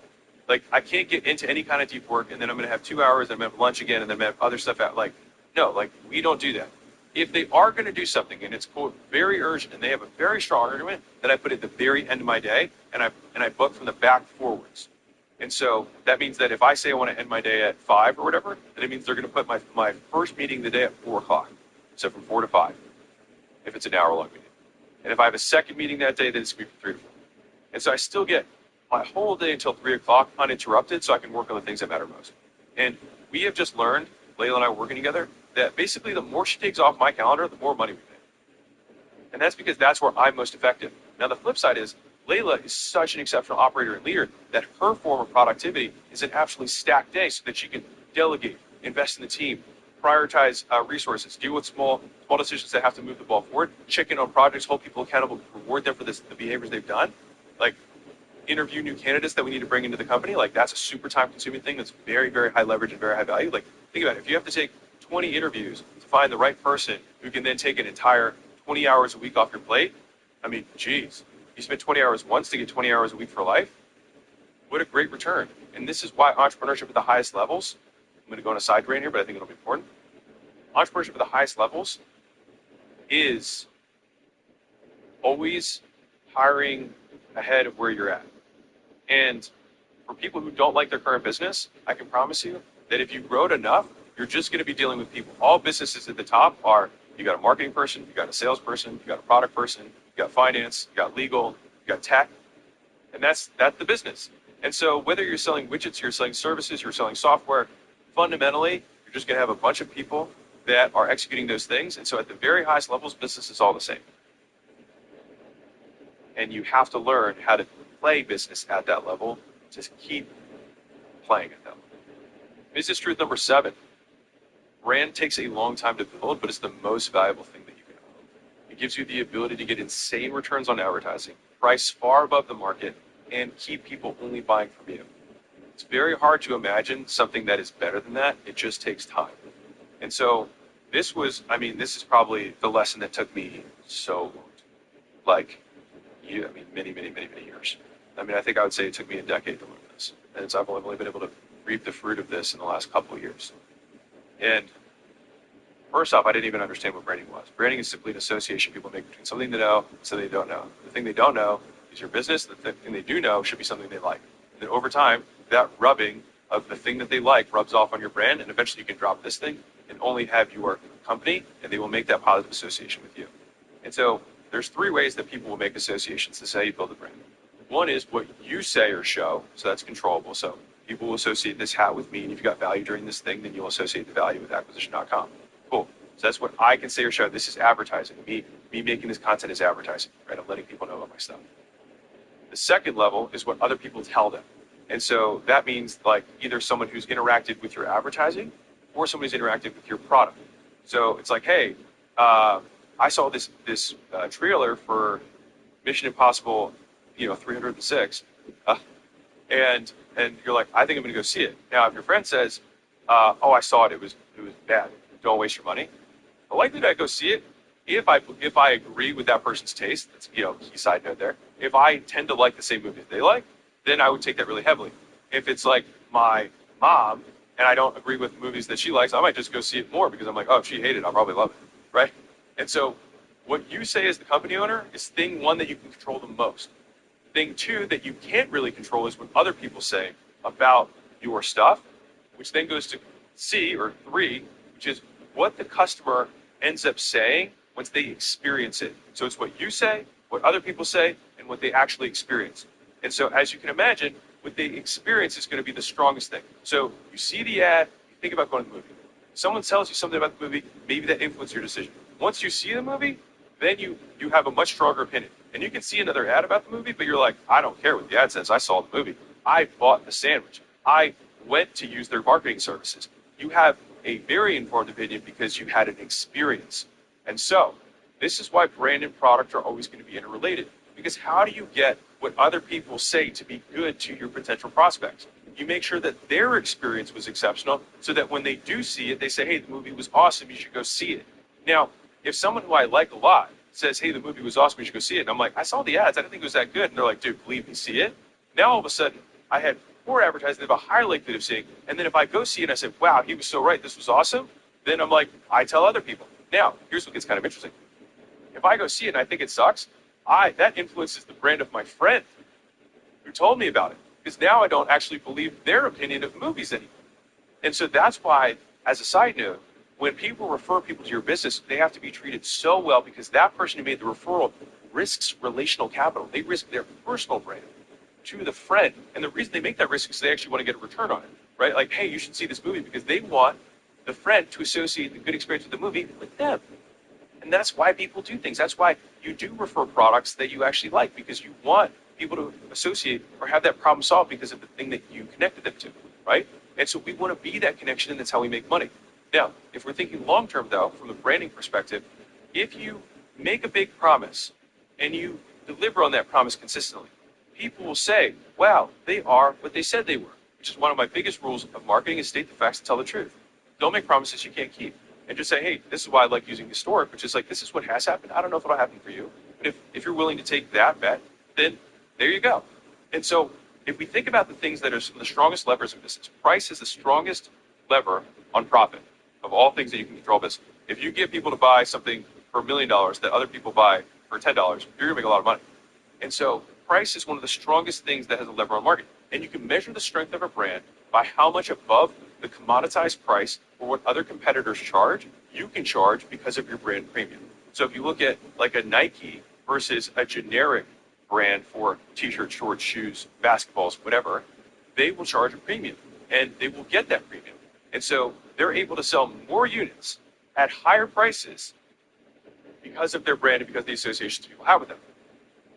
Like, I can't get into any kind of deep work, and then I'm going to have 2 hours, and I'm going to have lunch again, and then I'm going to have other stuff out. Like, no, like, we don't do that. If they are going to do something, and it's, quote, very urgent, and they have a very strong argument, then I put it at the very end of my day, and I book from the back forwards. And so that means that if I say I want to end my day at 5 or whatever, then it means they're going to put my first meeting of the day at 4 o'clock. So from 4 to 5, if it's an hour-long meeting. And if I have a second meeting that day, then it's going to be from 3 to 4. And so I still get my whole day until 3 o'clock uninterrupted so I can work on the things that matter most. And we have just learned, Layla and I working together, that basically the more she takes off my calendar, the more money we make. And that's because that's where I'm most effective. Now the flip side is, Layla is such an exceptional operator and leader that her form of productivity is an absolutely stacked day so that she can delegate, invest in the team, prioritize resources, deal with small decisions that have to move the ball forward, check in on projects, hold people accountable, reward them for the behaviors they've done, like interview new candidates that we need to bring into the company. Like that's a super time consuming thing that's very, very high leverage and very high value. Like think about it. If you have to take 20 interviews to find the right person who can then take an entire 20 hours a week off your plate, I mean, geez. You spend 20 hours once to get 20 hours a week for life. What a great return. And this is why entrepreneurship at the highest levels, I'm going to go on a side rant here, but I think it'll be important. Entrepreneurship at the highest levels is always hiring ahead of where you're at. And for people who don't like their current business, I can promise you that if you grow it enough, you're just going to be dealing with people. All businesses at the top are, you got a marketing person, you got a salesperson, you got a product person, you got finance, you got legal, you got tech, and that's the business. And so whether you're selling widgets, you're selling services, you're selling software, fundamentally, you're just going to have a bunch of people that are executing those things. And so at the very highest levels, business is all the same. And you have to learn how to play business at that level, just keep playing at that level. Business truth number 7. Brand takes a long time to build, but it's the most valuable thing that you can own. It gives you the ability to get insane returns on advertising, price far above the market, and keep people only buying from you. It's very hard to imagine something that is better than that. It just takes time. And so this is probably the lesson that took me so long. Like, many, many, many, many years. I think I would say it took me a decade to learn this. And I've only been able to reap the fruit of this in the last couple of years. And first off, I didn't even understand what branding was. Branding is simply an association people make between something they know and something they don't know. The thing they don't know is your business. The thing they do know should be something they like. And then over time, that rubbing of the thing that they like rubs off on your brand, and eventually you can drop this thing and only have your company, and they will make that positive association with you. And so there's 3 ways that people will make associations. This is how you build a brand. One is what you say or show, so that's controllable. So people will associate this hat with me, and if you got value during this thing, then you'll associate the value with acquisition.com. Cool. So that's what I can say or show. This is advertising. Me making this content is advertising, right? I'm letting people know about my stuff. The second level is what other people tell them. And so that means like either someone who's interacted with your advertising or somebody's interacted with your product. So it's like, hey, I saw this trailer for Mission Impossible, 306, and you're like, I think I'm going to go see it. Now, if your friend says, oh, I saw it, it was bad, don't waste your money. The likelihood I go see it, if I agree with that person's taste, that's key side note there. If I tend to like the same movie that they like, then I would take that really heavily. If it's like my mom and I don't agree with movies that she likes, I might just go see it more because I'm like, oh, if she hated it, I'll probably love it, right? And so what you say as the company owner is thing 1 that you can control the most. Thing 2 that you can't really control is what other people say about your stuff, which then goes to C or 3, which is what the customer ends up saying once they experience it. So it's what you say, what other people say, and what they actually experience. And so as you can imagine, what they experience is going to be the strongest thing. So you see the ad, you think about going to the movie. Someone tells you something about the movie, maybe that influences your decision. Once you see the movie, then you have a much stronger opinion. And you can see another ad about the movie, but you're like, I don't care what the ad says. I saw the movie. I bought the sandwich. I went to use their marketing services. You have a very informed opinion because you had an experience. And so this is why brand and product are always going to be interrelated. Because how do you get what other people say to be good to your potential prospects? You make sure that their experience was exceptional so that when they do see it, they say, hey, the movie was awesome. You should go see it. Now, if someone who I like a lot says, hey, the movie was awesome, you should go see it. And I'm like, I saw the ads. I didn't think it was that good. And they're like, dude, believe me, see it. Now, all of a sudden, I had more advertising. They have a higher likelihood of seeing. And then if I go see it and I say, wow, he was so right. This was awesome. Then I'm like, I tell other people. Now, here's what gets kind of interesting. If I go see it and I think it sucks, that influences the brand of my friend who told me about it. Because now I don't actually believe their opinion of movies anymore. And so that's why, as a side note, when people refer people to your business, they have to be treated so well because that person who made the referral risks relational capital. They risk their personal brand to the friend. And the reason they make that risk is they actually want to get a return on it, right? Like, hey, you should see this movie because they want the friend to associate the good experience with the movie with them. And that's why people do things. That's why you do refer products that you actually like because you want people to associate or have that problem solved because of the thing that you connected them to, right? And so we want to be that connection, and that's how we make money. Now, if we're thinking long-term, though, from a branding perspective, if you make a big promise and you deliver on that promise consistently, people will say, wow, they are what they said they were, which is one of my biggest rules of marketing is state the facts and tell the truth. Don't make promises you can't keep. And just say, hey, this is why I like using historic, which is like, this is what has happened. I don't know if it'll happen for you. But if you're willing to take that bet, then there you go. And so if we think about the things that are some of the strongest levers in business, price is the strongest lever on profit of all things that you can control business. If you get people to buy something for $1 million that other people buy for $10, you're going to make a lot of money. And so price is one of the strongest things that has a lever on market. And you can measure the strength of a brand by how much above the commoditized price or what other competitors charge, you can charge because of your brand premium. So if you look at like a Nike versus a generic brand for t-shirts, shorts, shoes, basketballs, whatever, they will charge a premium and they will get that premium. And so they're able to sell more units at higher prices because of their brand and because of the associations people have with them.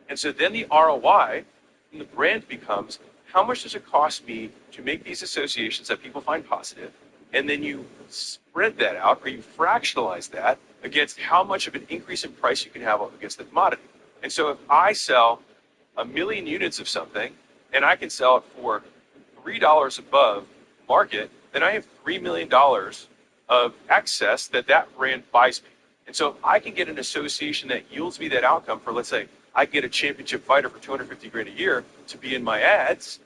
And so then the ROI from the brand becomes, how much does it cost me to make these associations that people find positive? And then you spread that out or you fractionalize that against how much of an increase in price you can have against the commodity. And so if I sell 1 million units of something and I can sell it for $3 above market, then I have $3 million of excess that brand buys me. And so if I can get an association that yields me that outcome for, let's say, I get a championship fighter for 250 grand a year to be in my ads,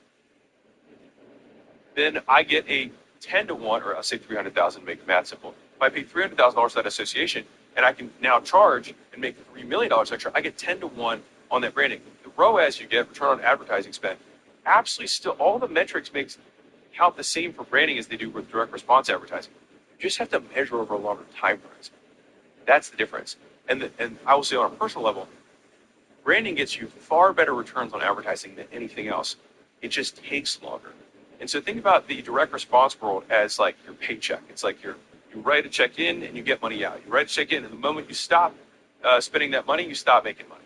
then I get a 10 to 1, or I'll say 300,000 to make the math simple. If I pay $300,000 to that association and I can now charge and make $3 million extra, I get 10 to 1 on that branding. The ROAS you get, return on advertising spend, absolutely still, all the metrics count the same for branding as they do with direct response advertising. You just have to measure over a longer time horizon. That's the difference. And I will say on a personal level, branding gets you far better returns on advertising than anything else. It just takes longer. And so think about the direct response world as like your paycheck. It's like you write a check in and you get money out. You write a check in, and the moment you stop spending that money, you stop making money.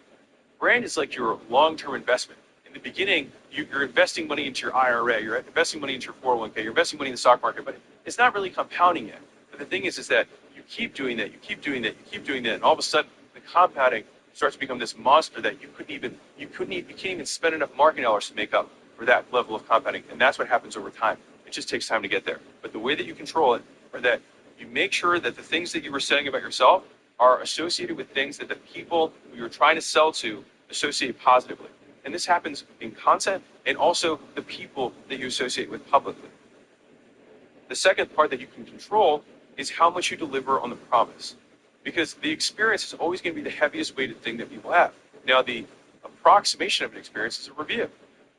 Brand is like your long-term investment. In the beginning, you're investing money into your IRA, you're investing money into your 401k, you're investing money in the stock market, but it's not really compounding yet. But the thing is that you keep doing that, you keep doing that, you keep doing that, and all of a sudden the compounding starts to become this monster that you can't even spend enough marketing dollars to make up for that level of compounding. And that's what happens over time. It just takes time to get there. But the way that you control it are that you make sure that the things that you were saying about yourself are associated with things that the people who you're trying to sell to associate positively. And this happens in content and also the people that you associate with publicly. The second part that you can control is how much you deliver on the promise. Because the experience is always going to be the heaviest weighted thing that people have. Now, the approximation of an experience is a review,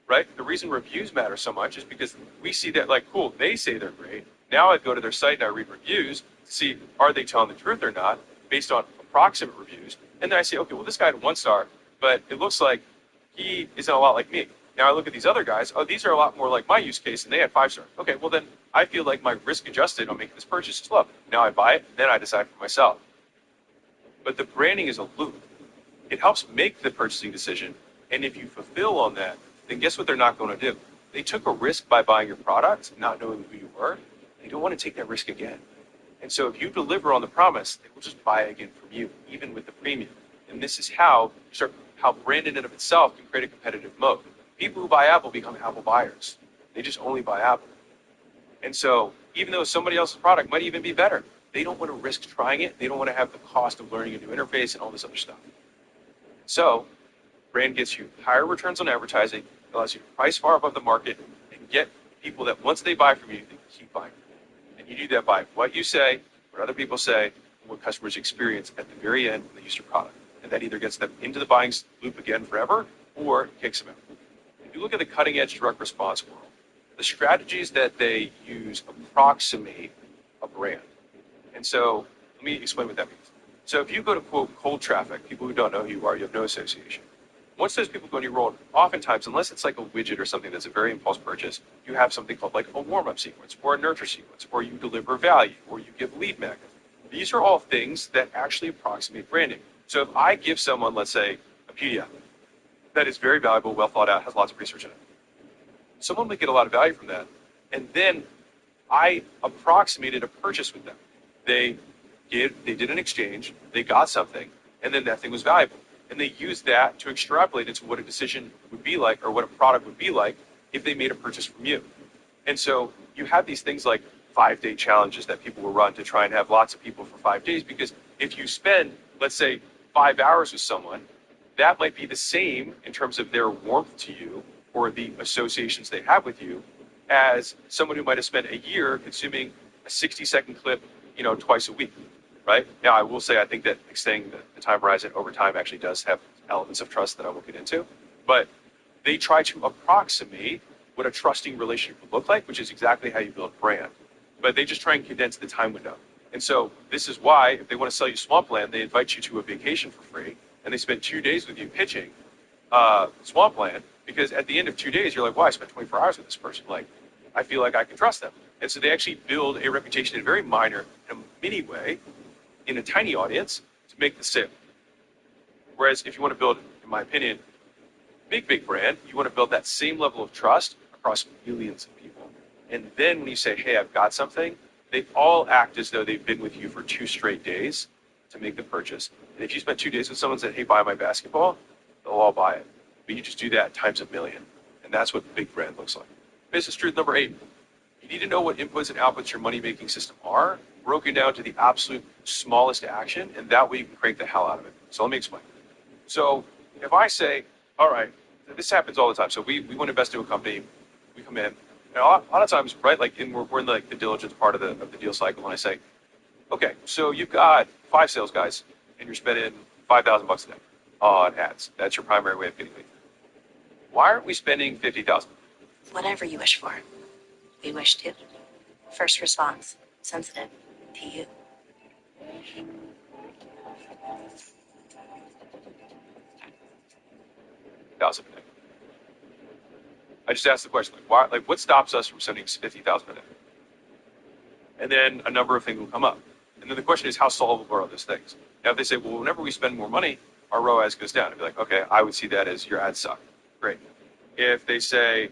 right? The reason reviews matter so much is because we see that, like, cool, they say they're great. Now I go to their site and I read reviews to see, are they telling the truth or not, based on approximate reviews. And then I say, okay, well, this guy had 1 star, but it looks like he isn't a lot like me. Now I look at these other guys, oh, these are a lot more like my use case, and they had 5 stars. Okay, well then I feel like my risk adjusted on making this purchase is low. Now I buy it, then I decide for myself. But the branding is a loop. It helps make the purchasing decision, and if you fulfill on that, then guess what they're not going to do? They took a risk by buying your product, not knowing who you were. They don't want to take that risk again. And so if you deliver on the promise, they will just buy again from you, even with the premium. And this is how brand in and of itself can create a competitive moat. People who buy Apple become Apple buyers. They just only buy Apple. And so even though somebody else's product might even be better, they don't want to risk trying it. They don't want to have the cost of learning a new interface and all this other stuff. So brand gets you higher returns on advertising, allows you to price far above the market, and get people that once they buy from you, they keep buying. And you do that by what you say, what other people say, and what customers experience at the very end when they use your product. And that either gets them into the buying loop again forever or kicks them out. If you look at the cutting edge direct response world, the strategies that they use approximate a brand. And so let me explain what that means. So if you go to, quote, cold traffic, people who don't know who you are, you have no association. Once those people go on your roll, oftentimes, unless it's like a widget or something that's a very impulse purchase, you have something called like a warm-up sequence or a nurture sequence, or you deliver value, or you give lead magnet. These are all things that actually approximate branding. So if I give someone, let's say, a PDF that is very valuable, well thought out, has lots of research in it, someone would get a lot of value from that. And then I approximated a purchase with them. They did an exchange, they got something, and then that thing was valuable. And they used that to extrapolate into what a decision would be like, or what a product would be like if they made a purchase from you. And so you have these things like 5-day challenges that people will run to try and have lots of people for 5 days, because if you spend, let's say, 5 hours with someone, that might be the same in terms of their warmth to you or the associations they have with you as someone who might have spent a year consuming a 60-second clip, twice a week, right? Now, I will say I think that extending the time horizon over time actually does have elements of trust that I won't get into, but they try to approximate what a trusting relationship would look like, which is exactly how you build a brand. But they just try and condense the time window. And so this is why, if they want to sell you Swampland, they invite you to a vacation for free, and they spend 2 days with you pitching Swampland, because at the end of 2 days, you're like, wow, I spent 24 hours with this person. Like, I feel like I can trust them. And so they actually build a reputation in a very minor, in a mini way, in a tiny audience, to make the sale. Whereas if you want to build, in my opinion, big brand, you want to build that same level of trust across millions of people. And then when you say, hey, I've got something, they all act as though they've been with you for 2 straight days to make the purchase. And if you spent 2 days with someone and said, hey, buy my basketball, they'll all buy it. But you just do that times a million. And that's what big brand looks like. Business truth number 8. You need to know what inputs and outputs your money-making system are, broken down to the absolute smallest action, and that way you can crank the hell out of it. So let me explain. So if I say, all right, this happens all the time. So we want to invest in a company, we come in, and a lot of times, right, like we're in like the diligence part of the deal cycle, and I say, okay, so you've got 5 sales guys, and you're spending $5,000 a day on ads. That's your primary way of getting leads. Why aren't we spending 50,000? Whatever you wish for. We wish to. First response. Sensitive to you. $50,000 a day. I just asked the question, like, why? Like, what stops us from spending 50,000 a day? And then a number of things will come up. And then the question is, how solvable are those things? Now, if they say, well, whenever we spend more money, our ROAS goes down. I'd be like, okay, I would see that as your ads suck. Great. If they say,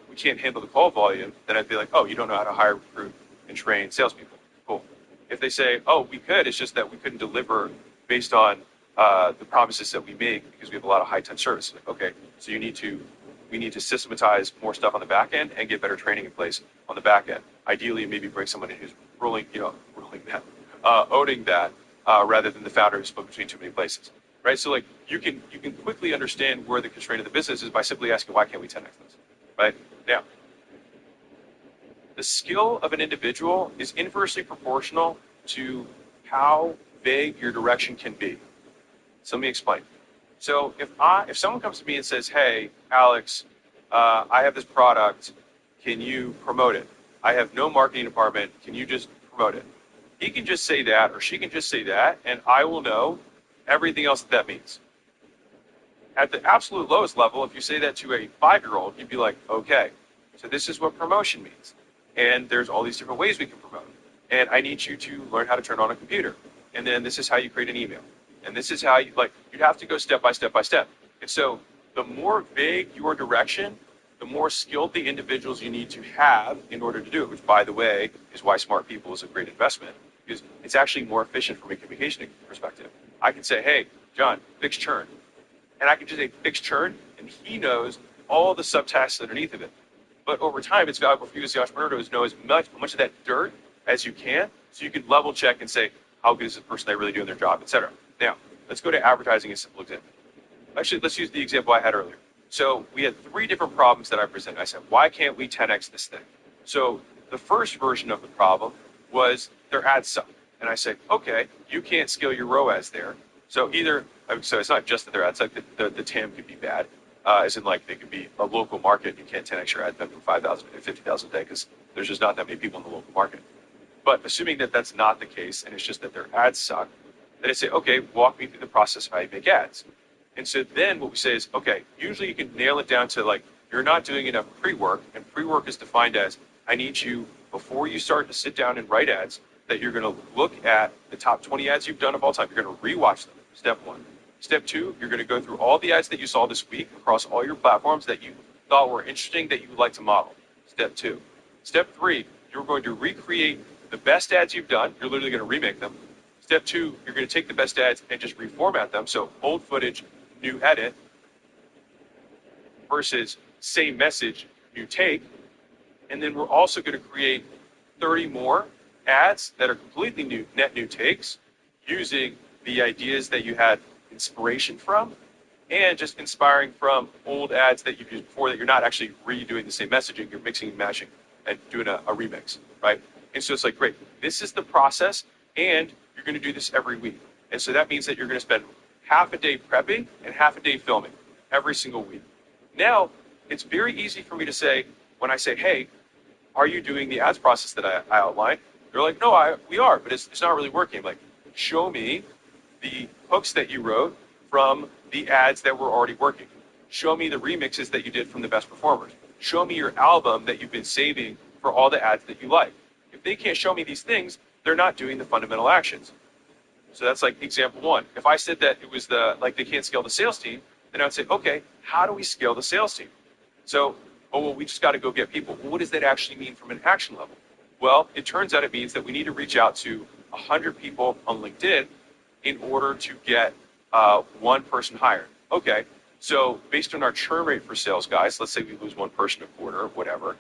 we can't handle the call volume, then I'd be like, oh, you don't know how to hire, recruit, and train salespeople. Cool. If they say, oh, we could, it's just that we couldn't deliver based on the promises that we make because we have a lot of high-touch service. Like, okay, so we need to systematize more stuff on the back end and get better training in place on the back end. Ideally, maybe bring someone in who's owning that rather than the founder who's split between too many places, right? So like you can quickly understand where the constraint of the business is by simply asking, why can't we 10x this, right? Now, the skill of an individual is inversely proportional to how vague your direction can be. So let me explain. So if someone comes to me and says, hey, Alex, I have this product, can you promote it? I have no marketing department, can you just promote it? He can just say that, or she can just say that, and I will know everything else that means. At the absolute lowest level, if you say that to a 5-year-old, you'd be like, okay, so this is what promotion means. And there's all these different ways we can promote. And I need you to learn how to turn on a computer. And then this is how you create an email. And this is how you'd have to go step by step by step. And so the more vague your direction, the more skilled the individuals you need to have in order to do it, which, by the way, is why smart people is a great investment, because it's actually more efficient from a communication perspective. I can say, hey, John, fix churn. And I can just say fix churn, and he knows all the subtasks underneath of it. But over time, it's valuable for you as the entrepreneur to know as much of that dirt as you can, so you can level check and say, how good is this person? They really doing their job, etc. Now, let's go to advertising, a simple example. Actually, let's use the example I had earlier. So we had 3 different problems that I presented. I said, why can't we 10x this thing? So the first version of the problem was their ads suck. And I said, okay, you can't scale your ROAS there. So so it's not just that their ads suck, the TAM could be bad. As in, like, they could be a local market. You can't 10x your ad spend from 5,000 to 50,000 a day because there's just not that many people in the local market. But assuming that that's not the case, and it's just that their ads suck, then I say, okay, walk me through the process of how you make ads. And so then what we say is, okay, usually you can nail it down to, like, you're not doing enough pre-work, and pre-work is defined as, I need you, before you start to sit down and write ads, that you're going to look at the top 20 ads you've done of all time. You're going to rewatch them, step 1. Step 2, you're going to go through all the ads that you saw this week across all your platforms that you thought were interesting that you would like to model. Step 2. Step 3, you're going to recreate the best ads you've done. You're literally going to remake them. Step 2, you're going to take the best ads and just reformat them. So old footage, new edit, versus same message, new take. And then we're also going to create 30 more ads that are completely new, net new takes, using the ideas that you had inspiration from, and just inspiring from old ads that you've used before that you're not actually redoing the same messaging, you're mixing and matching and doing a remix, right? And so it's like, great, this is the process, and you're going to do this every week. And so that means that you're going to spend half a day prepping and half a day filming every single week. Now, it's very easy for me to say, when I say, hey, are you doing the ads process that I outlined? They're like, no, we are, but it's not really working. Like, show me the hooks that you wrote from the ads that were already working. Show me the remixes that you did from the best performers. Show me your album that you've been saving for all the ads that you like. If they can't show me these things, they're not doing the fundamental actions. So that's like example 1. If I said that it was they can't scale the sales team, then I would say, okay, how do we scale the sales team? So, we just got to go get people. Well, what does that actually mean from an action level? Well, it turns out it means that we need to reach out to 100 people on LinkedIn in order to get 1 person hired. Okay, so based on our churn rate for sales guys, let's say we lose 1 person a quarter or whatever,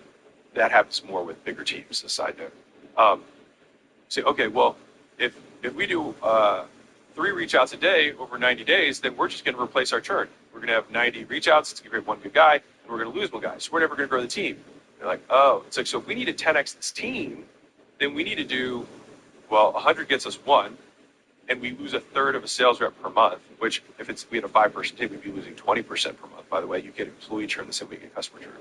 that happens more with bigger teams. A side note. Say, okay, well, if we do 3 reach outs a day over 90 days, then we're just going to replace our churn. We're going to have 90 reach outs to get one good guy, and we're going to lose one guy. So we're never going to grow the team. They're like, oh, it's like, so if we need to 10x this team, then we need to do, well, 100 gets us 1, and we lose a third of a sales rep per month, which if we had a 5-person team, we'd be losing 20% per month. By the way, you get employee churn the same way you get customer churn.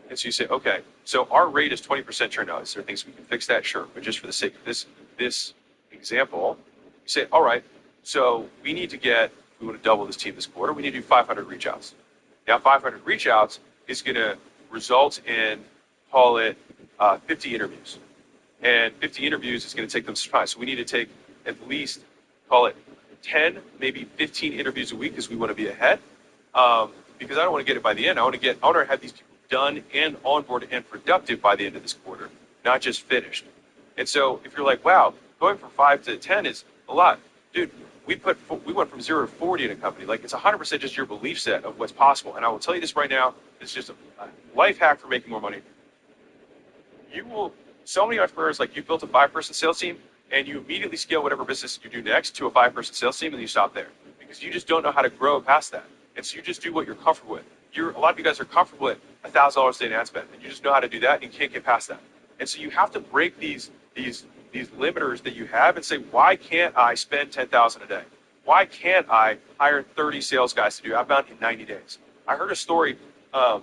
And so you say, okay, so our rate is 20% churn now. Is there things we can fix that? Sure. But just for the sake of this example, you say, all right, so we need to we want to double this team this quarter, we need to do 500 reach outs. Now 500 reach outs is going to result in, call it 50 interviews. And 50 interviews is going to take them some time. So we need to take at least, call it 10, maybe 15 interviews a week because we want to be ahead. Because I don't want to get it by the end. I want to have these people done and onboarded and productive by the end of this quarter, not just finished. And so if you're like, wow, going from 5 to 10 is a lot. Dude, we went from 0 to 40 in a company. Like, it's 100% just your belief set of what's possible. And I will tell you this right now, it's just a life hack for making more money. So many entrepreneurs, like, you built a 5-person sales team and you immediately scale whatever business you do next to a 5-person sales team and you stop there because you just don't know how to grow past that. And so you just do what you're comfortable with. A lot of you guys are comfortable at $1,000 a day in ad spend, and you just know how to do that, and you can't get past that. And so you have to break these limiters that you have and say, why can't I spend $10,000 a day? Why can't I hire 30 sales guys to do outbound in 90 days? I heard a story of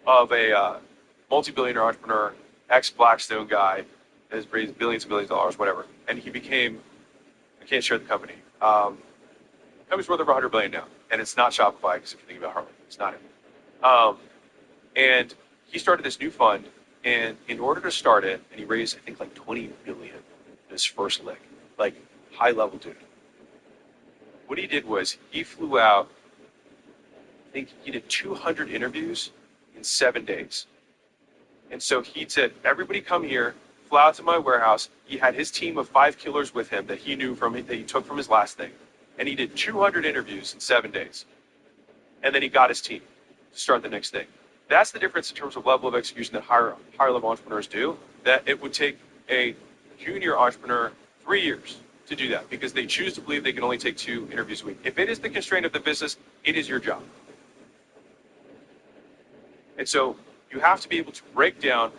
a multi-billionaire entrepreneur, ex-Blackstone guy, that has raised billions and billions of dollars, whatever, and he became, I can't share the company. Company's worth over $100 billion now, and it's not Shopify, because if you think about Harley, it's not it. And he started this new fund, and in order to start it, and he raised, I think, like $20 million in his first lick, like high-level dude. What he did was he flew out, I think he did 200 interviews in 7 days. And so he said, everybody come here, fly out to my warehouse. He had his team of 5 killers with him that he knew that he took from his last thing. And he did 200 interviews in 7 days. And then he got his team to start the next thing. That's the difference in terms of level of execution that higher level entrepreneurs do, that it would take a junior entrepreneur 3 years to do that because they choose to believe they can only take 2 interviews a week. If it is the constraint of the business, it is your job. And so you have to be able to break down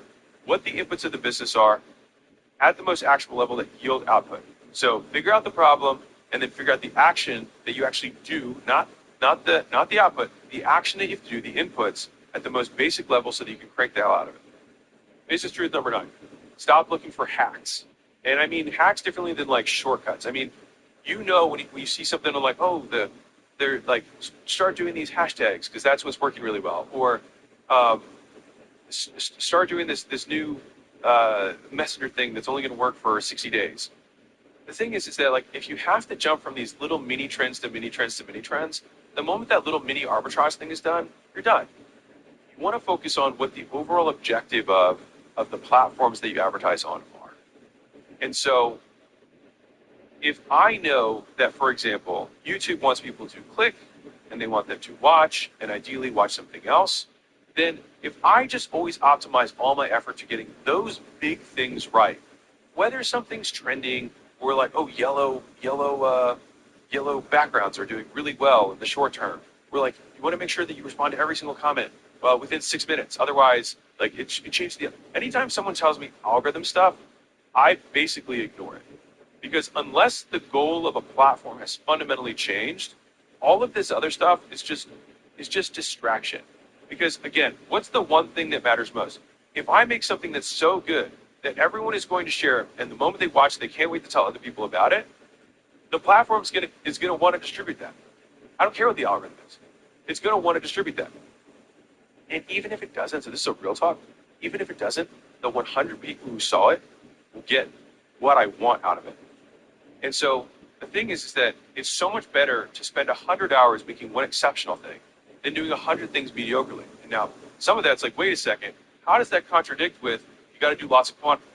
what the inputs of the business are at the most actionable level that yield output. So figure out the problem and then figure out the action that you actually do, not the output, the action that you have to do, the inputs at the most basic level so that you can crank the hell out of it. This is truth number 9. Stop looking for hacks. And I mean hacks differently than like shortcuts. I mean, you know when you see something like, oh, they're like, start doing these hashtags because that's what's working really well. Or start doing this new messenger thing that's only going to work for 60 days. The thing is that like if you have to jump from these little mini trends to mini trends to mini trends, the moment that little mini arbitrage thing is done, you're done. You want to focus on what the overall objective of the platforms that you advertise on are. And so if I know that, for example, YouTube wants people to click and they want them to watch and ideally watch something else, then if I just always optimize all my effort to getting those big things right, whether something's trending or like, oh, yellow backgrounds are doing really well in the short term, we're like, you want to make sure that you respond to every single comment within 6 minutes. Otherwise, like it changes anytime someone tells me algorithm stuff, I basically ignore it. Because unless the goal of a platform has fundamentally changed, all of this other stuff is just distraction. Because again, what's the one thing that matters most? If I make something that's so good that everyone is going to share it, and the moment they watch it, they can't wait to tell other people about it, the platform is gonna want to distribute that. I don't care what the algorithm is. It's gonna want to distribute that. And even if it doesn't, so this is a real talk, even if it doesn't, the 100 people who saw it will get what I want out of it. And so the thing is that it's so much better to spend 100 hours making one exceptional thing than doing 100 things mediocrely. And now, some of that's like, wait a second, how does that contradict with you got to do lots of quantity?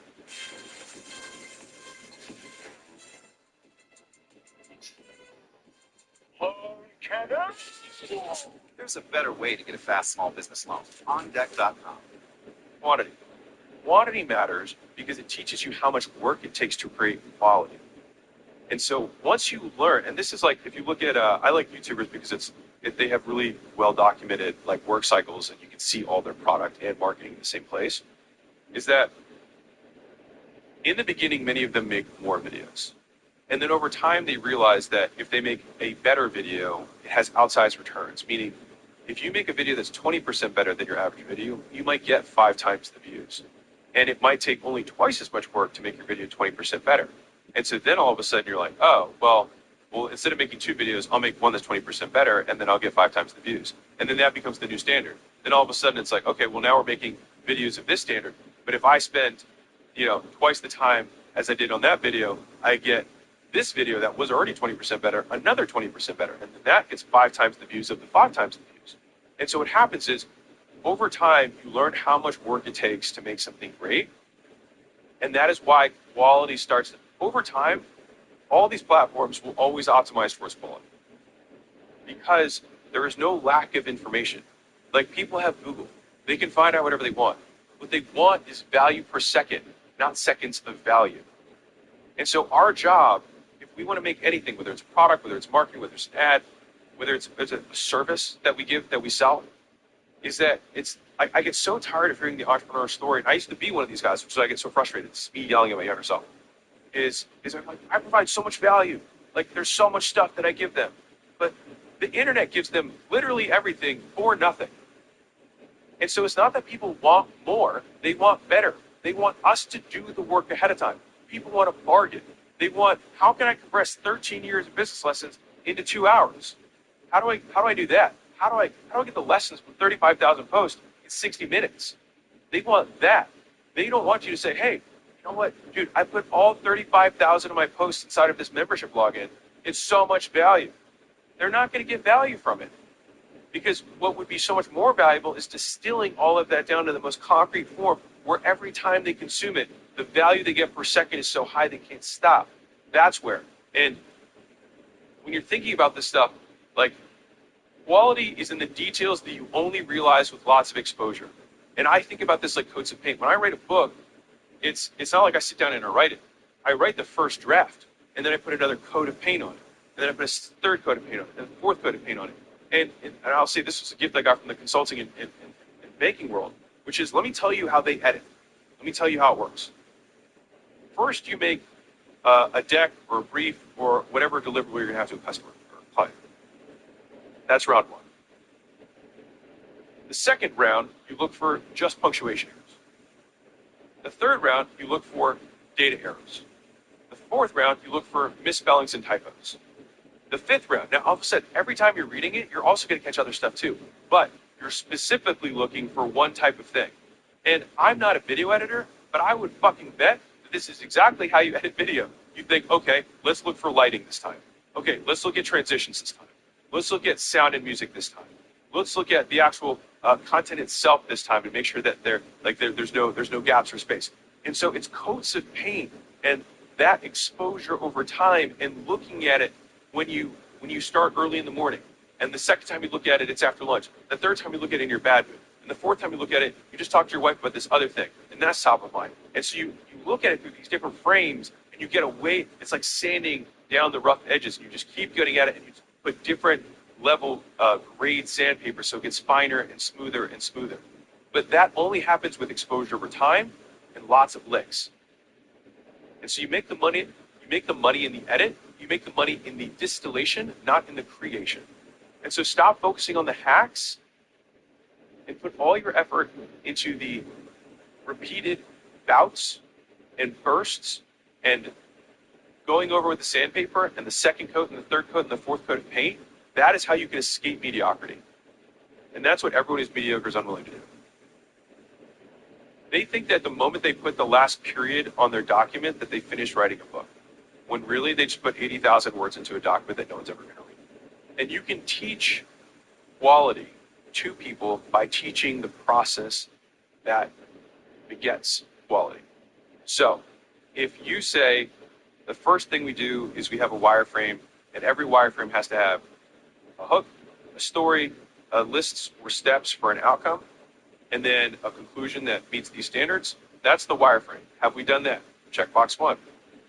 There's a better way to get a fast small business loan. OnDeck.com. quantity. Quantity matters because it teaches you how much work it takes to create quality. And so once you learn, and this is like, if you look at, I like YouTubers because they have really well documented like work cycles and you can see all their product and marketing in the same place, is that in the beginning, many of them make more videos. And then over time, they realize that if they make a better video, it has outsized returns, meaning if you make a video that's 20% better than your average video, you might get 5 times the views. And it might take only twice as much work to make your video 20% better. And so then all of a sudden you're like, oh, well, instead of making 2 videos, I'll make one that's 20% better, and then I'll get 5 times the views. And then that becomes the new standard. Then all of a sudden it's like, okay, well, now we're making videos of this standard. But if I spend, twice the time as I did on that video, I get this video that was already 20% better, another 20% better. And then that gets 5 times the views of the 5 times the views. And so what happens is, over time, you learn how much work it takes to make something great. And that is why quality starts. Over time, all these platforms will always optimize towards quality because there is no lack of information. Like, people have Google. They can find out whatever they want. What they want is value per second, not seconds of value. And so our job, if we want to make anything, whether it's a product, whether it's marketing, whether it's an ad, whether it's a service that we give, that we sell, is that I get so tired of hearing the entrepreneur story. And I used to be one of these guys, which is why I get so frustrated. It's me yelling at my younger self. Is I'm like, I provide so much value. Like, there's so much stuff that I give them. But the internet gives them literally everything for nothing. And so it's not that people want more. They want better. They want us to do the work ahead of time. People want a bargain. They want, how can I compress 13 years of business lessons into 2 hours? How do I do that? How do I get the lessons from 35,000 posts in 60 minutes? They want that. They don't want you to say, hey, you know what, dude, I put all 35,000 of my posts inside of this membership login. It's so much value. They're not going to get value from it. Because what would be so much more valuable is distilling all of that down to the most concrete form where every time they consume it, the value they get per second is so high they can't stop. That's where. And when you're thinking about this stuff, like, quality is in the details that you only realize with lots of exposure. And I think about this like coats of paint. When I write a book, it's not like I sit down and I write it. I write the first draft, and then I put another coat of paint on it. And then I put a third coat of paint on it, and a fourth coat of paint on it. And I'll say this was a gift I got from the consulting and banking world, which is, let me tell you how they edit. Let me tell you how it works. First, you make a deck or a brief or whatever deliverable you're going to have to a customer or a client. That's round one. The second round, you look for just punctuation errors. The third round, you look for data errors. The fourth round, you look for misspellings and typos. The fifth round, now all of a sudden, every time you're reading it, you're also going to catch other stuff too. But you're specifically looking for one type of thing. And I'm not a video editor, but I would fucking bet that this is exactly how you edit video. You think, okay, let's look for lighting this time. Okay, let's look at transitions this time. Let's look at sound and music this time. Let's look at the actual content itself this time and make sure that there's no gaps or space. And so it's coats of paint, and that exposure over time and looking at it when you start early in the morning. And the second time you look at it, it's after lunch. The third time you look at it, in your bad mood. And the fourth time you look at it, you just talk to your wife about this other thing. And that's top of mind. And so you look at it through these different frames, and you get away. It's like sanding down the rough edges. You just keep getting at it, and you put different level grade sandpaper so it gets finer and smoother and smoother. But that only happens with exposure over time and lots of licks. And so you make the money in the edit, you make the money in the distillation, not in the creation. And so stop focusing on the hacks and put all your effort into the repeated bouts and bursts and going over with the sandpaper and the second coat and the third coat and the fourth coat of paint. That is how you can escape mediocrity. And that's what everyone who's mediocre is unwilling to do. They think that the moment they put the last period on their document that they finished writing a book, when really they just put 80,000 words into a document that no one's ever going to read. And you can teach quality to people by teaching the process that begets quality. So if you say the first thing we do is we have a wireframe, and every wireframe has to have a hook, a story, lists or steps for an outcome, and then a conclusion that meets these standards. That's the wireframe. Have we done that? Checkbox 1.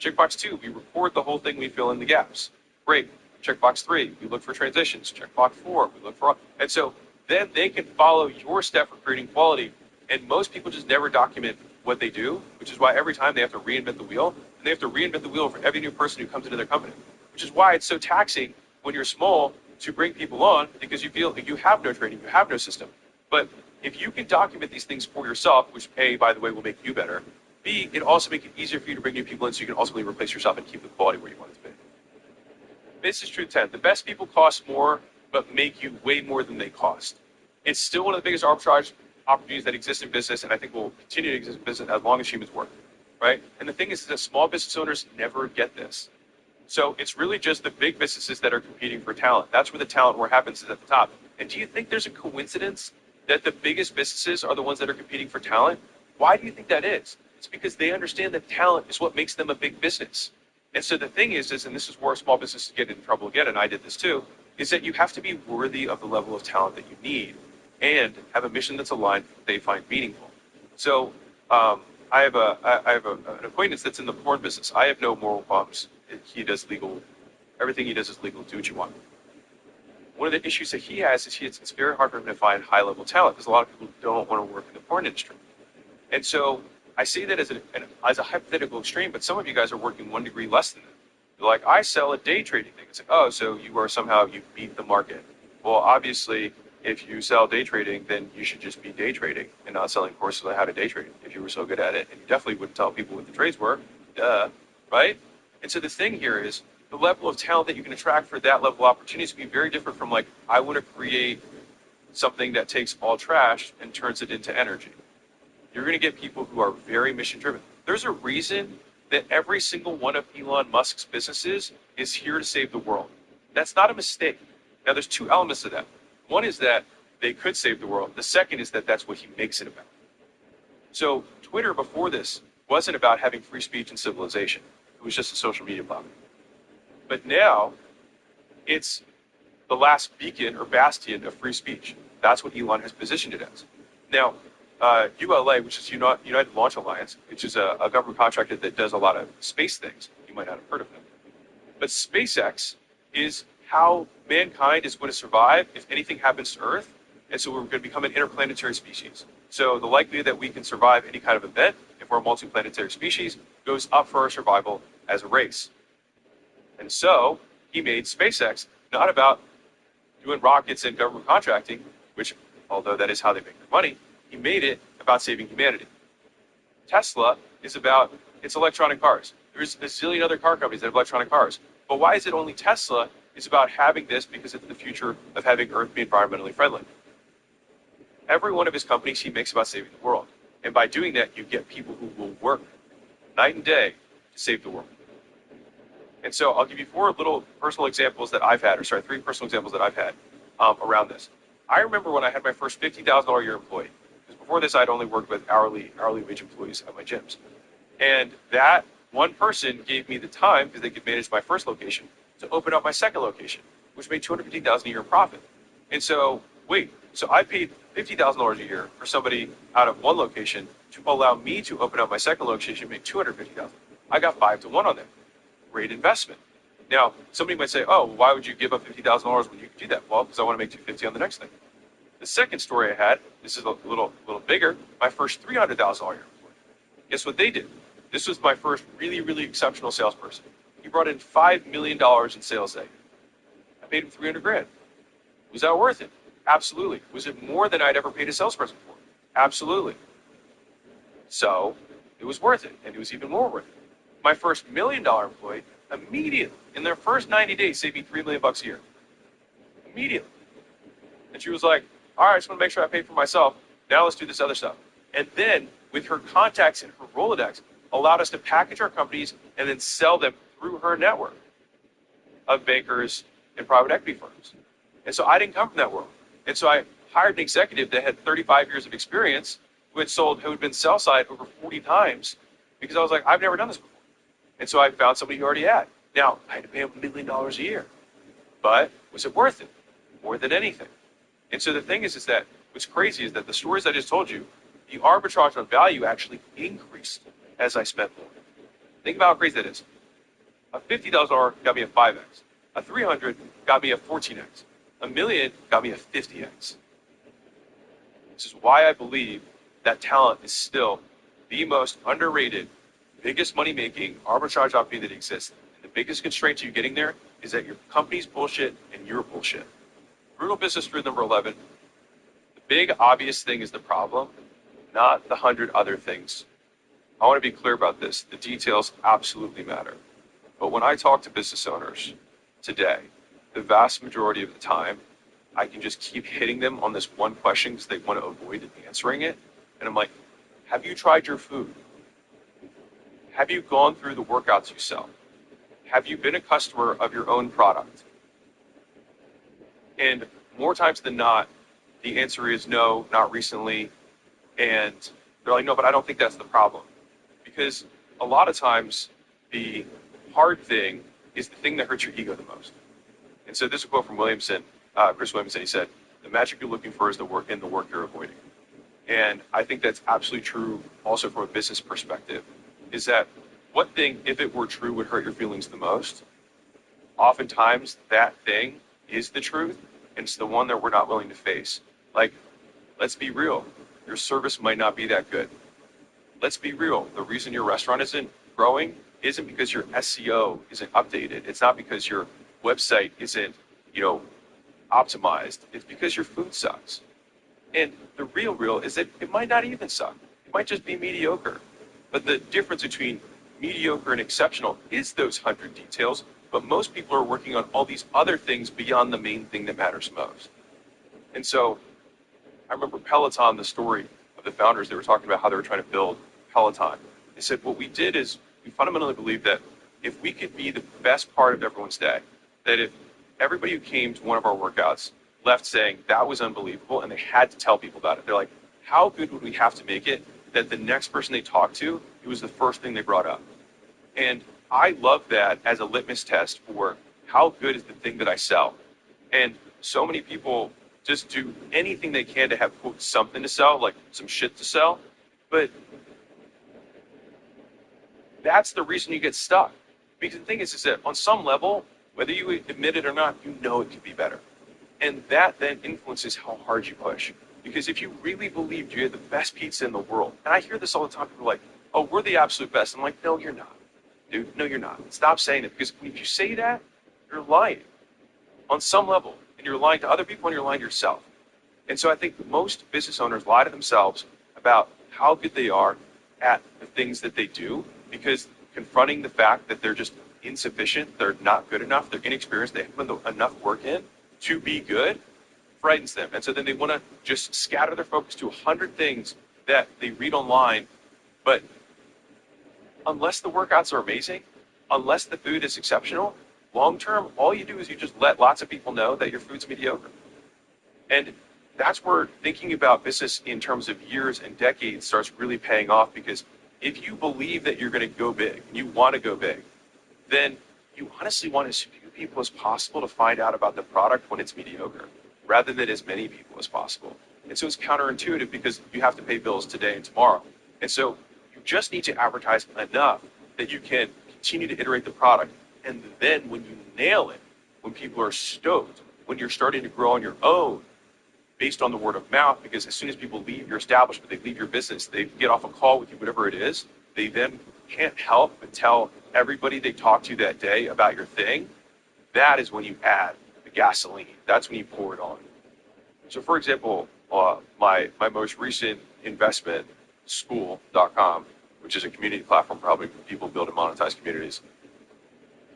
Checkbox 2, we record the whole thing, we fill in the gaps. Great. Checkbox 3, we look for transitions. Checkbox 4, we look for, and so then they can follow your step for creating quality. And most people just never document what they do, which is why every time they have to reinvent the wheel, and they have to reinvent the wheel for every new person who comes into their company, which is why it's so taxing when you're small to bring people on, because you feel like you have no training, you have no system. But if you can document these things for yourself, which A, by the way, will make you better, B, it also makes it easier for you to bring new people in so you can ultimately replace yourself and keep the quality where you want it to be. This is Truth 10. The best people cost more, but make you way more than they cost. It's still one of the biggest arbitrage opportunities that exist in business, and I think will continue to exist in business as long as humans work, right? And the thing is that small business owners never get this. So it's really just the big businesses that are competing for talent. That's where the talent war happens, is at the top. And do you think there's a coincidence that the biggest businesses are the ones that are competing for talent? Why do you think that is? It's because they understand that talent is what makes them a big business. And so the thing is, and this is where small businesses get in trouble again, and I did this too, is that you have to be worthy of the level of talent that you need and have a mission that's aligned that they find meaningful. So I have an acquaintance that's in the porn business. I have no moral qualms. He does legal, everything he does is legal, do what you want. One of the issues that he has is it's very hard for him to find high-level talent because a lot of people don't want to work in the porn industry. And so I say that as a hypothetical extreme, but some of you guys are working 1 degree less than that. You're like, I sell a day trading thing. It's like, oh, so you are somehow, you beat the market. Well, obviously, if you sell day trading, then you should just be day trading and not selling courses on how to day trade if you were so good at it. And you definitely wouldn't tell people what the trades were, right? And so the thing here is the level of talent that you can attract for that level of opportunities can be very different from like, I want to create something that takes all trash and turns it into energy. You're going to get people who are very mission driven. There's a reason that every single one of Elon Musk's businesses is here to save the world. That's not a mistake. Now, there's two elements to that. One is that they could save the world. The second is that that's what he makes it about. So Twitter before this wasn't about having free speech and civilization. It was just a social media platform. But now it's the last beacon or bastion of free speech. That's what Elon has positioned it as. Now, ULA, which is United Launch Alliance, which is a government contractor that does a lot of space things. You might not have heard of them. But SpaceX is how mankind is going to survive if anything happens to Earth. And so we're going to become an interplanetary species. So the likelihood that we can survive any kind of event, if we're a multiplanetary species, goes up for our survival as a race. And so he made SpaceX not about doing rockets and government contracting, which, although that is how they make their money, he made it about saving humanity. Tesla is about its electronic cars. There's a zillion other car companies that have electronic cars. But why is it only Tesla? It's about having this because it's the future of having Earth be environmentally friendly. Every one of his companies he makes about saving the world. And by doing that, you get people who will work night and day to save the world. And so I'll give you three personal examples that I've had around this. I remember when I had my first $50,000 a year employee. Because before this, I'd only worked with hourly wage employees at my gyms. And that one person gave me the time, because they could manage my first location, to open up my second location, which made $250,000 a year in profit. And so, so I paid $50,000 a year for somebody out of one location to allow me to open up my second location and make $250,000. I got 5 to 1 on that. Great investment. Now, somebody might say, oh, why would you give up $50,000 when you could do that? Well, because I want to make $250,000 on the next thing. The second story I had, this is a little bigger, my first $300,000 a year employee. Guess what they did? This was my first really, really exceptional salesperson. He brought in $5 million in sales that year. I paid him $300,000. Was that worth it? Absolutely. Was it more than I'd ever paid a salesperson for? Absolutely. So it was worth it, and it was even more worth it. My first $1 million employee immediately, in their first 90 days, saved me $3 million a year. Immediately. And she was like, all right, I just want to make sure I pay for myself. Now let's do this other stuff. And then, with her contacts and her Rolodex, allowed us to package our companies and then sell them through her network of bankers and private equity firms. And so I didn't come from that world. And so I hired an executive that had 35 years of experience who had been sell side over 40 times, because I was like, I've never done this before. And so I found somebody who already had. Now, I had to pay him $1 million a year. But was it worth it? More than anything. And so the thing is that what's crazy is that the stories I just told you, the arbitrage on value actually increased as I spent more. Think about how crazy that is. A $50,000 got me a 5x. A 300 got me a 14x. A million got me a 50x. This is why I believe that talent is still the most underrated, biggest money-making arbitrage opportunity that exists. And the biggest constraint to you getting there is that your company's bullshit and you're bullshit. Brutal business truth number 11. The big obvious thing is the problem, not the 100 other things. I want to be clear about this. The details absolutely matter. But when I talk to business owners today, the vast majority of the time, I can just keep hitting them on this one question because they want to avoid answering it. And I'm like, have you tried your food? Have you gone through the workouts you sell? Have you been a customer of your own product? And more times than not, the answer is no, not recently. And they're like, no, but I don't think that's the problem. Because a lot of times, the hard thing is the thing that hurts your ego the most. And so this is a quote from Williamson, Chris Williamson. He said, the magic you're looking for is the work in the work you're avoiding. And I think that's absolutely true also from a business perspective, is that what thing, if it were true, would hurt your feelings the most? Oftentimes that thing is the truth, and it's the one that we're not willing to face. Like, let's be real, your service might not be that good. Let's be real, the reason your restaurant isn't growing isn't because your SEO isn't updated. It's not because your website isn't, optimized. It's because your food sucks. And the real is that it might not even suck. It might just be mediocre. But the difference between mediocre and exceptional is those 100 details, but most people are working on all these other things beyond the main thing that matters most. And so I remember Peloton, the story of the founders, they were talking about how they were trying to build Peloton. They said, what we did is we fundamentally believed that if we could be the best part of everyone's day, that if everybody who came to one of our workouts left saying that was unbelievable and they had to tell people about it, they're like, how good would we have to make it that the next person they talked to, it was the first thing they brought up? And I love that as a litmus test for how good is the thing that I sell. And so many people just do anything they can to have, quote, something to sell, like some shit to sell. But that's the reason you get stuck. Because the thing is that on some level, whether you admit it or not, you know it could be better. And that then influences how hard you push. Because if you really believed you had the best pizza in the world, and I hear this all the time, people are like, oh, we're the absolute best. I'm like, no, you're not. Dude, no, you're not. Stop saying it. Because if you say that, you're lying on some level. And you're lying to other people and you're lying to yourself. And so I think most business owners lie to themselves about how good they are at the things that they do, because confronting the fact that they're just insufficient, they're not good enough, they're inexperienced, they haven't put enough work in to be good, frightens them. And so then they want to just scatter their focus to 100 things that they read online. But unless the workouts are amazing, unless the food is exceptional, long term, all you do is you just let lots of people know that your food's mediocre. And that's where thinking about business in terms of years and decades starts really paying off, because if you believe that you're going to go big, and you want to go big, then you honestly want as few people as possible to find out about the product when it's mediocre, rather than as many people as possible. And so it's counterintuitive because you have to pay bills today and tomorrow. And so you just need to advertise enough that you can continue to iterate the product. And then when you nail it, when people are stoked, when you're starting to grow on your own, based on the word of mouth, because as soon as people leave your establishment, they leave your business, they get off a call with you, whatever it is, they then can't help but tell everybody they talk to that day about your thing. That is when you add the gasoline. That's when you pour it on. So for example, my most recent investment, School.com, which is a community platform for helping people build and monetize communities.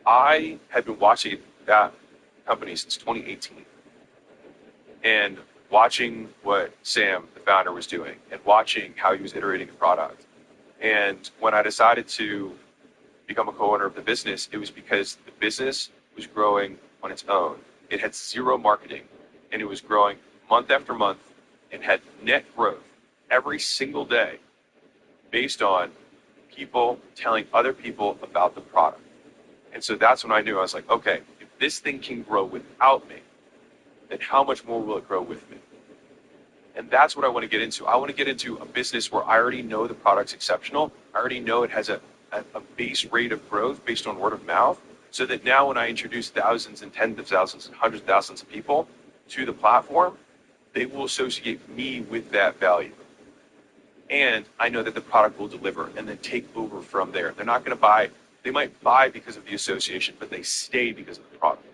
I had been watching that company since 2018. And watching what Sam, the founder, was doing, and watching how he was iterating the product. And when I decided to become a co-owner of the business, it was because the business was growing on its own. It had zero marketing, and it was growing month after month and had net growth every single day based on people telling other people about the product. And so that's when I knew, I was like, okay, if this thing can grow without me, then how much more will it grow with me? And that's what I want to get into. I want to get into a business where I already know the product's exceptional. I already know it has a base rate of growth based on word of mouth, so that now when I introduce thousands and tens of thousands and hundreds of thousands of people to the platform, they will associate me with that value. And I know that the product will deliver and then take over from there. They're not going to buy. They might buy because of the association, but they stay because of the product.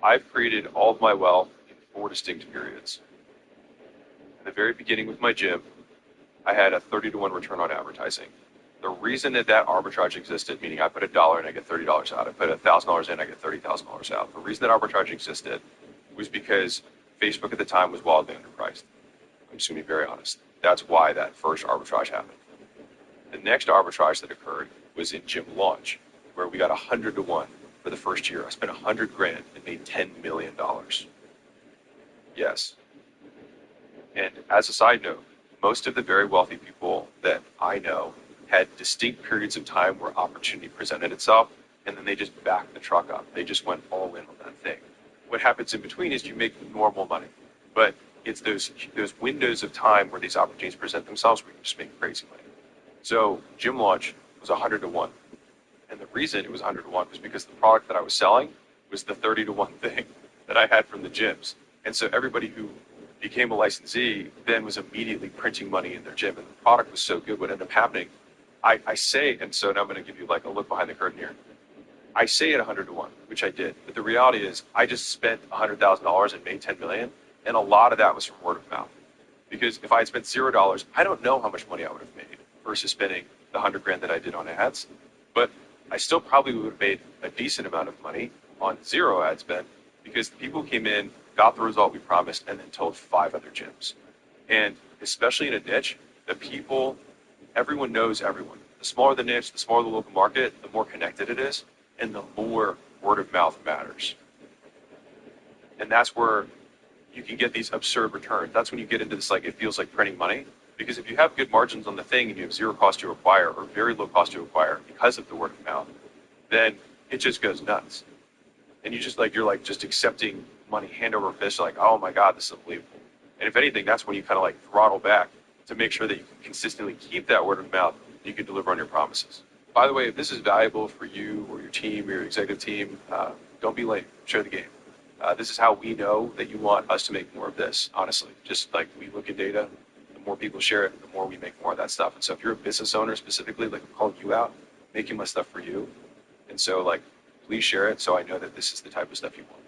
I've created all of my wealth in 4 distinct periods. In the very beginning with my gym, I had a 30-to-1 return on advertising. The reason that arbitrage existed, meaning I put $1 in, I get $30 out. I put $1,000 in, I get $30,000 out. The reason that arbitrage existed was because Facebook at the time was wildly underpriced. I'm just going to be very honest. That's why that first arbitrage happened. The next arbitrage that occurred was in gym launch, where we got 100-to-1 for the first year. I spent $100,000 and made $10 million. Yes. And as a side note, most of the very wealthy people that I know had distinct periods of time where opportunity presented itself, and then they just backed the truck up. They just went all in on that thing. What happens in between is you make normal money, but it's those windows of time where these opportunities present themselves where you just make crazy money. So gym launch was 100-to-1. And the reason it was 100-to-1 was because the product that I was selling was the 30-to-1 thing that I had from the gyms. And so everybody who became a licensee then was immediately printing money in their gym, and the product was so good. What ended up happening, I say, and so now I'm going to give you like a look behind the curtain here. I say at 100-to-1, which I did, but the reality is I just spent $100,000 and made $10 million, and a lot of that was from word of mouth. Because if I had spent $0, I don't know how much money I would have made versus spending the $100,000 that I did on ads, but I still probably would have made a decent amount of money on 0 ad spend, because people came in, got the result we promised, and then told 5 other gyms. And especially in a niche, everyone knows everyone. The smaller the niche, the smaller the local market, the more connected it is, and the more word of mouth matters. And that's where you can get these absurd returns. That's when you get into this, like, it feels like printing money. Because if you have good margins on the thing and you have 0 cost to acquire or very low cost to acquire because of the word of mouth, then it just goes nuts. And you're just accepting money hand over fist, like, oh my God, this is unbelievable. And if anything, that's when you kind of like throttle back to make sure that you can consistently keep that word of mouth and you can deliver on your promises. By the way, if this is valuable for you or your team or your executive team, don't be late. Share the game. This is how we know that you want us to make more of this, honestly. Just like we look at data, the more people share it, the more we make more of that stuff. And so if you're a business owner specifically, like I'm calling you out, making my stuff for you. And so like, please share it so I know that this is the type of stuff you want.